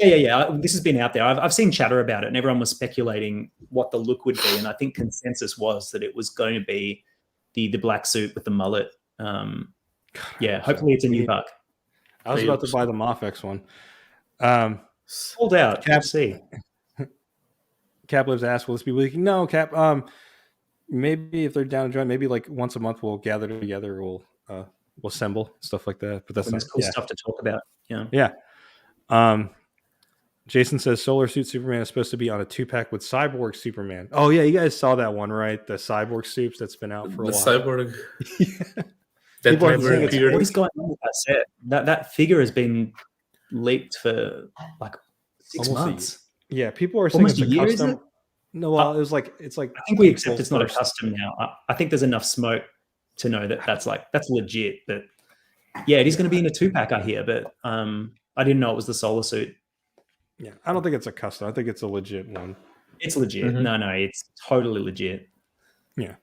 This has been out there. I've seen chatter about it, and everyone was speculating what the look would be. And I think consensus was that it was going to be the black suit with the mullet. Hopefully it's a new buck. I was about to buy the Mofex one. Sold out. Cap C. Cap Lives asked, will this be leaking? No, Cap. Maybe if they're down to join, maybe like once a month we'll gather together. We'll assemble stuff like that. But that's cool stuff to talk about. Yeah. Jason says Solar Suit Superman is supposed to be on a 2-pack with Cyborg Superman. Oh yeah, you guys saw that one, right? The Cyborg suits that's been out for a while. Cyborg. That never appeared. What is going on with that set? That figure has been leaked for like 6 months. Yeah, people are saying it's a custom. It? No, well, it's like. I think we accept it's not a custom now. I think there's enough smoke to know that that's legit. But yeah, it is going to be in a 2-pack, I hear. But I didn't know it was the Solar Suit. Yeah, I don't think it's a custom. I think it's a legit one. It's legit. Mm-hmm. No, it's totally legit. Yeah,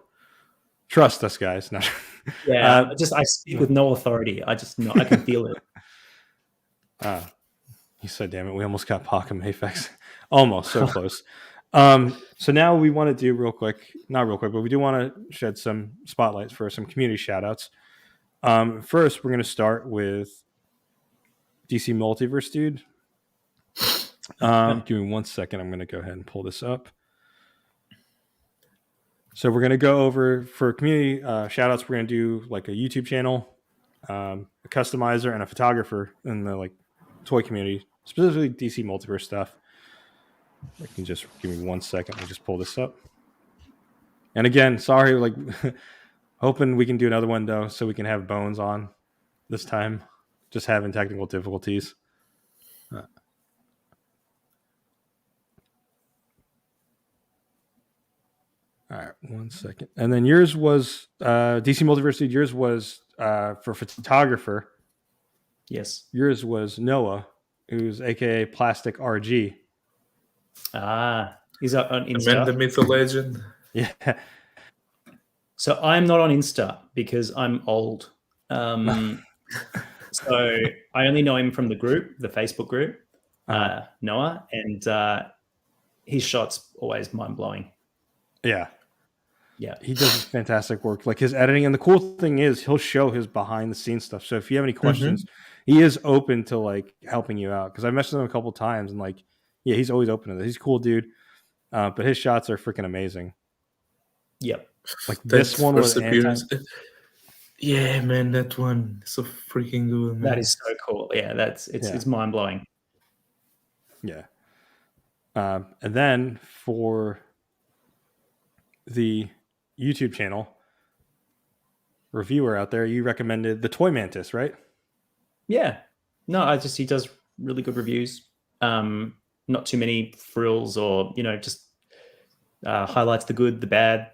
trust us, guys. No. Yeah, I speak with no authority. I just know I can feel it. You said, "Damn it, we almost got Pac and Mayfex." Almost, so close. So now we want to do not real quick, but we do want to shed some spotlights for some community shoutouts. First, we're going to start with DC Multiverse, dude. Give me 1 second. I'm going to go ahead and pull this up. So we're going to go over for community shout-outs. We're going to do like a YouTube channel, a customizer, and a photographer in the like toy community, specifically DC Multiverse stuff. I can just give me 1 second. I'll just pull this up. And again, sorry, like hoping we can do another one though, so we can have Bones on this time. Just having technical difficulties. All right, 1 second. And then yours was DC Multiverse. Yours was for photographer. Yes. Yours was Noah, who's AKA Plastic RG. He's on Insta. Man, the myth legend. Yeah. So I'm not on Insta because I'm old. So I only know him from the group, the Facebook group, Noah, and his shots always mind blowing. Yeah. Yeah. He does fantastic work. Like his editing. And the cool thing is he'll show his behind the scenes stuff. So if you have any questions, he is open to like helping you out. Because I messaged him a couple times and like, yeah, he's always open to this. He's a cool dude. But his shots are freaking amazing. Yep. Like this one was yeah, man, that one is so freaking good, man. That is so cool. Yeah, it's mind blowing. Yeah. And then for the YouTube channel reviewer out there, you recommended the Toy Mantis, right? Yeah. No, he does really good reviews. Not too many frills or, just highlights the good, the bad.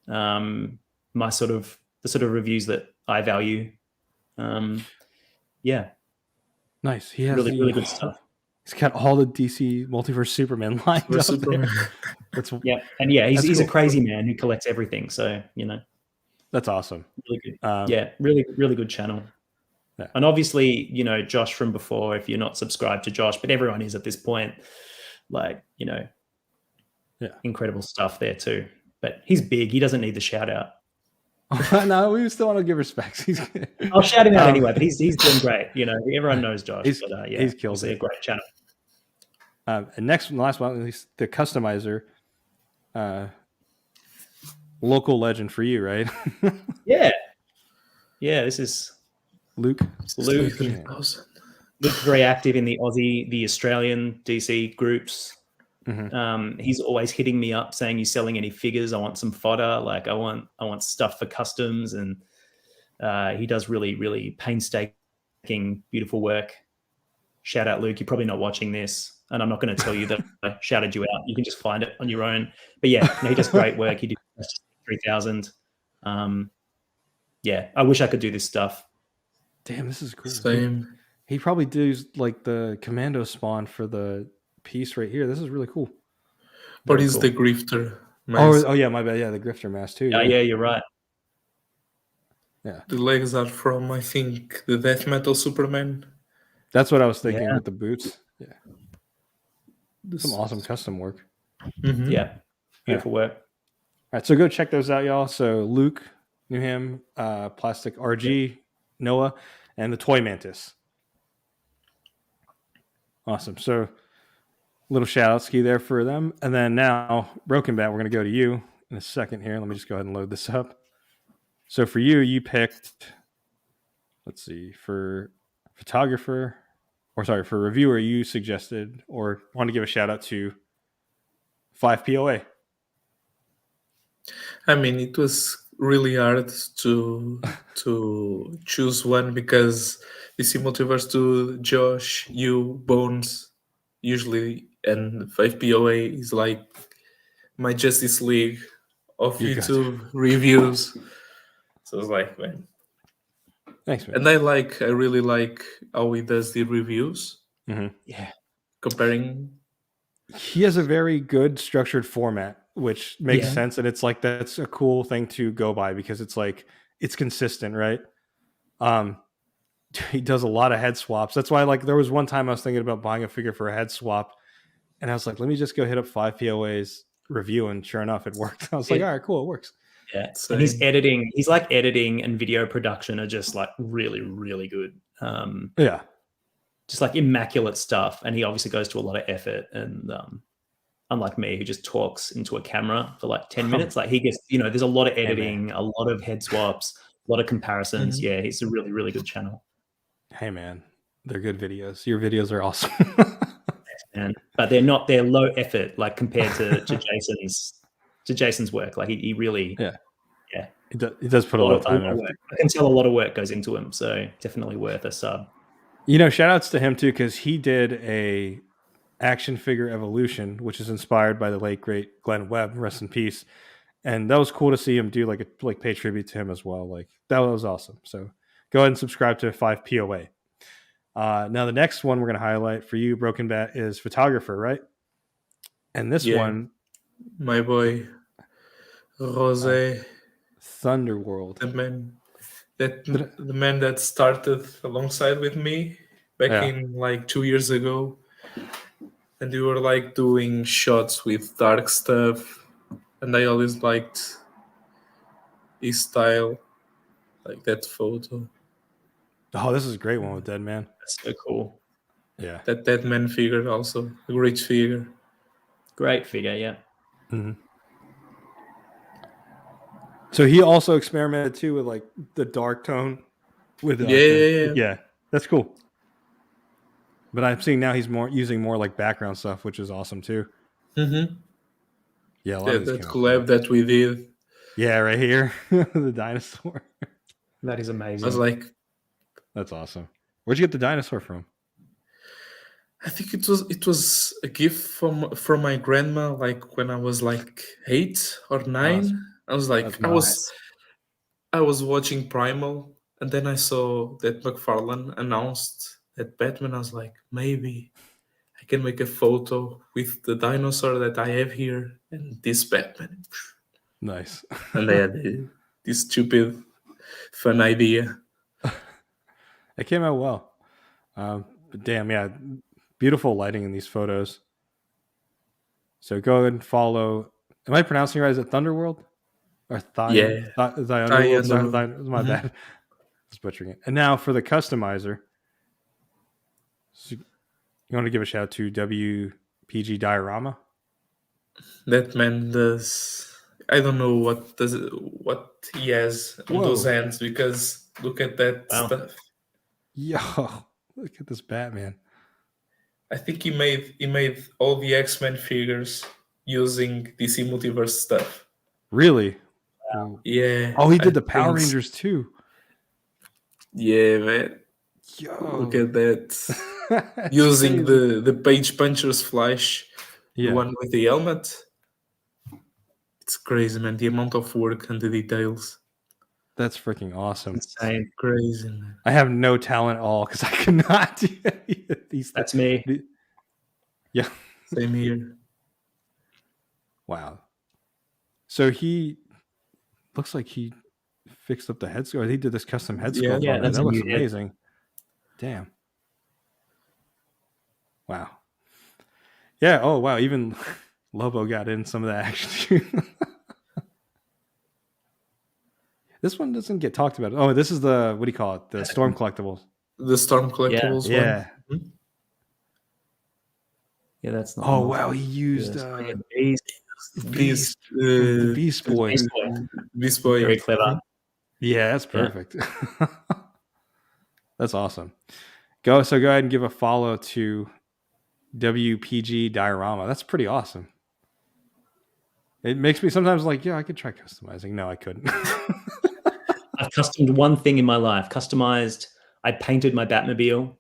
The sort of reviews that I value. Yeah. Nice. He has really good stuff. He's got all the DC Multiverse Superman lines out there. Yeah. And yeah, he's a crazy man who collects everything. So, That's awesome. Really good. Really, really good channel. Yeah. And obviously, Josh from before, if you're not subscribed to Josh, but everyone is at this point, like, incredible stuff there too. But he's big. He doesn't need the shout out. No, we still want to give respects. I'll shout him out anyway, but he's doing great. Everyone knows Josh. He's killed it. A great channel. And last but not least, the customizer, local legend for you, right? Yeah. This is Luke. Luke's very active in the Aussie, the Australian DC groups. Mm-hmm. He's always hitting me up saying, "You selling any figures? I want some fodder. Like I want stuff for customs." And he does really, really painstaking, beautiful work. Shout out, Luke. You're probably not watching this, and I'm not going to tell you that I shouted you out. You can just find it on your own. But yeah, he does great work. He did 3,000. I wish I could do this stuff. Damn, this is cool. Same. He probably does like the commando spawn for the piece right here. This is really cool. But he's the grifter mask. Oh yeah, my bad. Yeah, the grifter mask too. Yeah, you're right. Yeah. The legs are from, I think, the Death Metal Superman. That's what I was thinking with the boots. Yeah. Some awesome custom work. Mm-hmm. Yeah. Beautiful work. All right, so go check those out, y'all. So Luke, knew him, Plastic RG, Noah, and the Toy Mantis. Awesome. So little shout out ski there for them. And then now, Broken Bat, we're going to go to you in a second here. Let me just go ahead and load this up. So for you picked, let's see, for reviewer, you suggested or want to give a shout out to 5POA. I mean, it was really hard to choose one because DC Multiverse 2, Josh, you, Bones, usually, and 5POA is like my Justice League of YouTube reviews. So I was like, man. Thanks, man. And I really like how he does the reviews. Mm-hmm. Yeah. Comparing. He has a very good structured format, which makes sense. And it's like, that's a cool thing to go by because it's like, it's consistent, right? He does a lot of head swaps. That's why, like, there was one time I was thinking about buying a figure for a head swap. And I was like, let me just go hit up 5POA's review. And sure enough, it worked. I was like, all right, cool. It works. Yeah. And he's like editing and video production are just like really, really good. Just like immaculate stuff. And he obviously goes to a lot of effort. And unlike me, who just talks into a camera for like 10 minutes, like he gets, there's a lot of editing, a lot of head swaps, a lot of comparisons. Mm-hmm. Yeah, he's a really, really good channel. Hey, man, they're good videos. Your videos are awesome. But they're low effort, like compared to Jason's work. Like he really, he does put a lot of time in. I can tell a lot of work goes into him, so definitely worth a sub. Shout outs to him too, because he did a action figure evolution, which is inspired by the late great Glenn Webb, rest in peace. And that was cool to see him do pay tribute to him as well. Like that was awesome. So go ahead and subscribe to 5POA. Now the next one we're going to highlight for you, Broken Bat, is Photographer, right? And this one, my boy Rose Thunderworld, the man that started alongside with me back in like 2 years ago, and we were like doing shots with dark stuff, and I always liked his style, like that photo. Oh, this is a great one with Dead Man. That's so cool. Yeah, that Dead Man figure also a great figure. Great figure, yeah. Mm-hmm. So he also experimented too with like the dark tone with yeah, that's cool. But I'm seeing now he's using more like background stuff, which is awesome too. Mm-hmm. Yeah, that collab that we did. Yeah, right here, the dinosaur. That is amazing. I was like, that's awesome. Where'd you get the dinosaur from? I think it was a gift from my grandma, like when I was like 8 or 9. Awesome. I was like, I was watching Primal, and then I saw that McFarlane announced that Batman. I was like, maybe I can make a photo with the dinosaur that I have here and this Batman. Nice. And they had this stupid, fun idea. It came out well. But damn, yeah, beautiful lighting in these photos. So go ahead and follow. Am I pronouncing it right? Is it Thunderworld or Yeah. Underworld? Underworld. My bad. I was butchering it. And now for the customizer. So you want to give a shout out to WPG Diorama? That man does. I don't know what he has on those hands, because look at that stuff. Yo, look at this Batman. I think he made all the X-Men figures using DC Multiverse stuff. Really? Wow. Yeah. Oh, he did the Power Rangers too. Yeah, man. Yo. Look at that. Using the Page Puncher's flash, the one with the helmet. It's crazy, man. The amount of work and the details. That's freaking awesome. Insane. Crazy, man. I have no talent at all because I cannot do these. That's me. Yeah. Same here. Wow. So he looks like he fixed up the head sculpt. He did this custom head sculpt. Yeah, that looks amazing. Damn. Wow. Yeah. Oh, wow. Even Lobo got in some of that action too. This one doesn't get talked about. Oh, this is the, what do you call it? The Storm Collectibles. The Storm Collectibles one. Yeah. Mm-hmm. Yeah, that's not. Oh, wow. He used Beast Boy. Beast Boy. Very clever. Yeah, that's perfect. Yeah. That's awesome. Go ahead and give a follow to WPG Diorama. That's pretty awesome. It makes me sometimes like, yeah, I could try customizing. No, I couldn't. I've customed one thing in my life. I painted my Batmobile,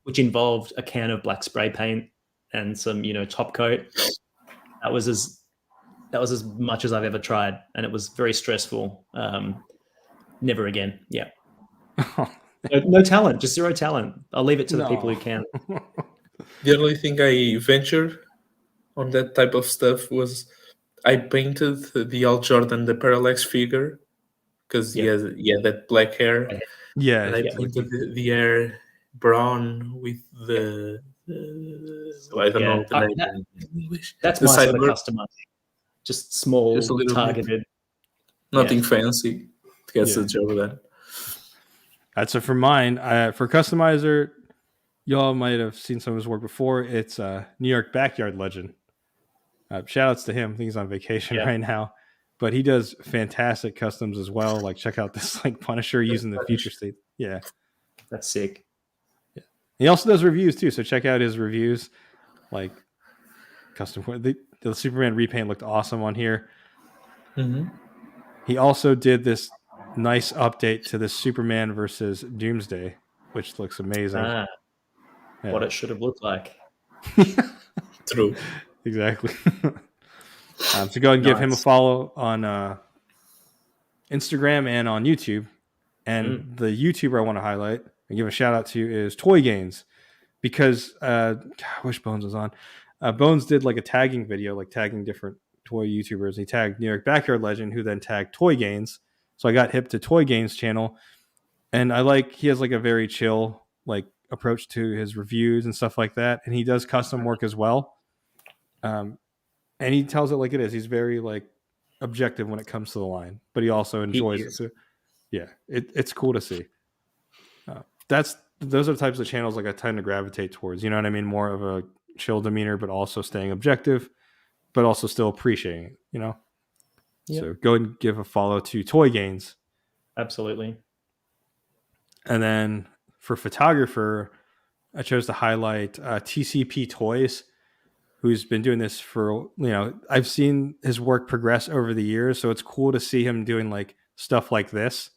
which involved a can of black spray paint and some, top coat. That was as much as I've ever tried, and it was very stressful. Never again. Yeah. No talent, just zero talent. I'll leave it to the people who can. The only thing I ventured on that type of stuff was I painted the Al Jordan, the Parallax figure, because he had that black hair. Yeah. And I painted the hair brown with the I don't know the name in English. That's my sort of customizing. Just small, just targeted. Nothing fancy to get the job done. That's it for mine. For customizer, y'all might have seen some of his work before. It's New York Backyard Legend. Shout outs to him. I think he's on vacation right now, but he does fantastic customs as well. Like, check out this Punisher using the future state. Yeah, that's sick. Yeah, he also does reviews too. So check out his reviews. Like custom. The Superman repaint looked awesome on here. Mm-hmm. He also did this nice update to the Superman versus Doomsday, which looks amazing. What it should have looked like. True. Exactly. So go ahead and give him a follow on Instagram and on YouTube. And the YouTuber I want to highlight and give a shout out to is Toy Gains, because I wish Bones was on. Bones did like a tagging video, like tagging different toy YouTubers. He tagged New York Backyard Legend, who then tagged Toy Gains. So I got hip to Toy Gains channel, and he has like a very chill like approach to his reviews and stuff like that. And he does custom work as well. And he tells it like it is. He's very like objective when it comes to the line, but he also enjoys it. So yeah, it's cool to see. Those are the types of channels like I tend to gravitate towards. You know what I mean? More of a chill demeanor, but also staying objective, but also still appreciating it. You know. Yep. So go and give a follow to Toy Gains. Absolutely. And then for photographer, I chose to highlight TCP Toys, who's been doing this for, I've seen his work progress over the years. So it's cool to see him doing like stuff like this.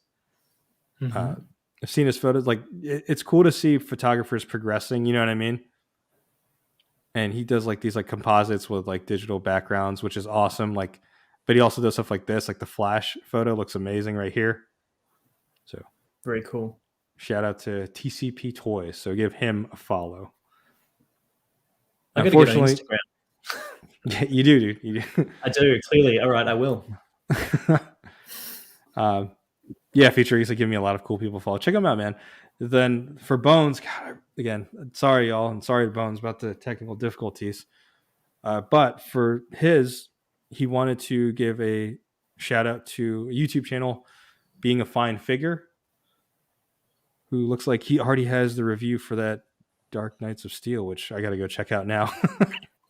Mm-hmm. I've seen his photos. Like it's cool to see photographers progressing. You know what I mean? And he does like these like composites with like digital backgrounds, which is awesome. Like, but he also does stuff like this, like the flash photo looks amazing right here. So very cool. Shout out to TCP Toys. So give him a follow. Unfortunately, yeah, you do, dude. You do. I do, clearly. All right, I will. Yeah, feature. He's like giving me a lot of cool people to follow. Check him out, man. Then for Bones, God, again, sorry y'all. I'm sorry to Bones about the technical difficulties. But for his, he wanted to give a shout out to a YouTube channel, Being a Fine Figure, who looks like he already has the review for that Dark Knights of Steel, which I got to go check out now.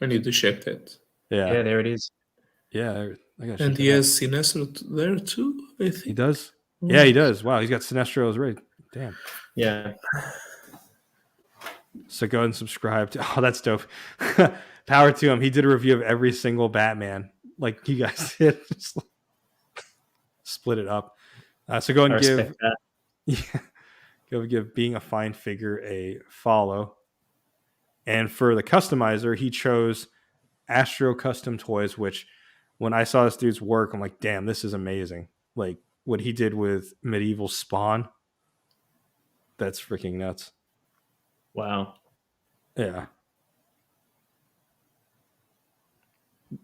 I need to check that. Yeah, there it is. Yeah, I got. And he has Sinestro there too, I think. He does. Yeah, he does. Wow, he's got Sinestro's right. Damn. Yeah. So go ahead and subscribe to. Oh, that's dope. Power to him. He did a review of every single Batman, like you guys did. Split it up. So go and give. Yeah, go give Being a Fine Figure a follow. And for the customizer, he chose Astro Custom Toys, which when I saw this dude's work, I'm like, damn, this is amazing. Like what he did with Medieval Spawn. That's freaking nuts. Wow. Yeah.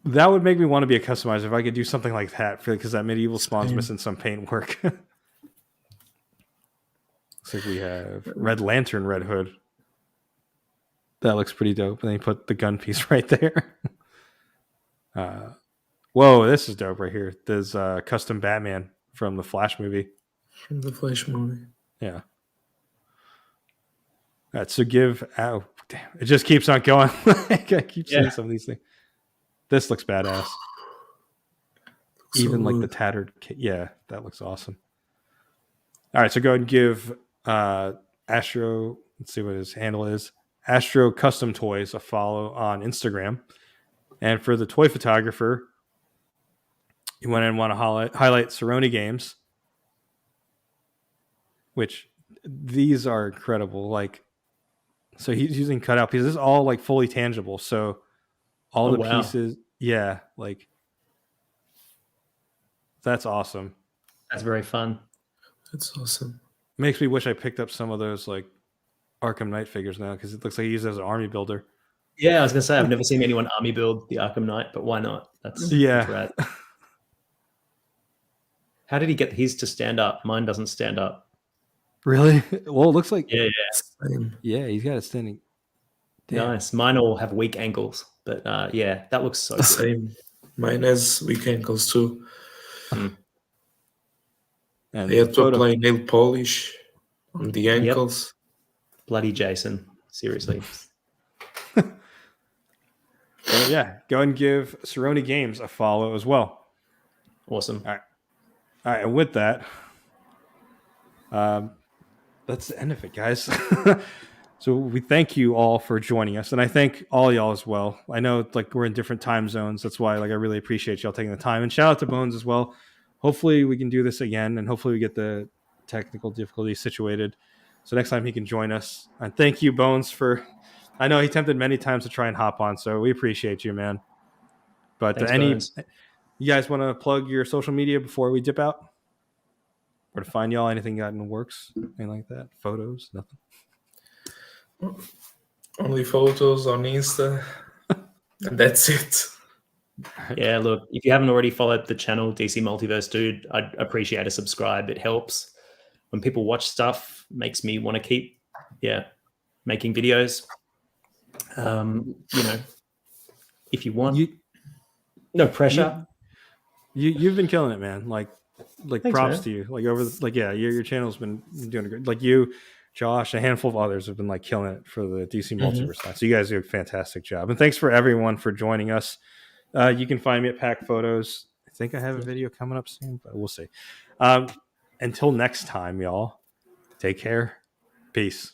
That would make me want to be a customizer if I could do something like that, because that Medieval Spawn's missing some paint work. Looks like we have Red Lantern Red Hood. That looks pretty dope. And then you put the gun piece right there. Whoa, this is dope right here. There's custom Batman from the Flash movie. From the Flash movie. Yeah. All right, so give. Oh, damn. It just keeps on going. I keep seeing some of these things. This looks badass. Even like the tattered. Yeah, that looks awesome. All right, so go ahead and give Astro. Let's see what his handle is. Astro Custom Toys a follow on Instagram. And for the toy photographer, you want to highlight Cerrone Games, which these are incredible. Like, so he's using cutout pieces. This is all like fully tangible. So all the pieces, yeah, like that's awesome. That's very fun. That's awesome. Makes me wish I picked up some of those like Arkham Knight figures now, because it looks like he uses it as an army builder. Yeah, I was gonna say I've never seen anyone army build the Arkham Knight, but why not? That's rad. How did he get his to stand up? Mine doesn't stand up. Really? Well, it looks like yeah, he's got it standing. Damn. Nice. Mine all have weak ankles, but yeah, that looks so good. Same. Mine has weak ankles too. And they have to apply nail polish on the ankles. Yep. Bloody Jason. Seriously. So yeah, go and give Cerrone Games a follow as well. Awesome. All right, and with that, that's the end of it, guys. So we thank you all for joining us, and I thank all y'all as well. I know like we're in different time zones, that's why like I really appreciate y'all taking the time. And shout out to Bones as well. Hopefully we can do this again, and hopefully we get the technical difficulties situated, so next time he can join us. And thank you, Bones, for. I know he tempted many times to try and hop on, so we appreciate you, man. But Thanks, you guys want to plug your social media before we dip out? Or to find y'all, anything got in the works? Anything like that? Photos? Nothing? Only photos on Insta. And that's it. Yeah, look, if you haven't already followed the channel, DC Multiverse Dude, I'd appreciate a subscribe. It helps. When people watch stuff, makes me want to keep, making videos. If you want, no pressure. You've been killing it, man. Like thanks, props man. To you. Like your channel's been doing good. Like you, Josh, a handful of others have been like killing it for the DC Multiverse Line. So you guys do a fantastic job. And thanks for everyone for joining us. You can find me at Pack Photos. I think I have a video coming up soon, but we'll see. Until next time, y'all. Take care. Peace.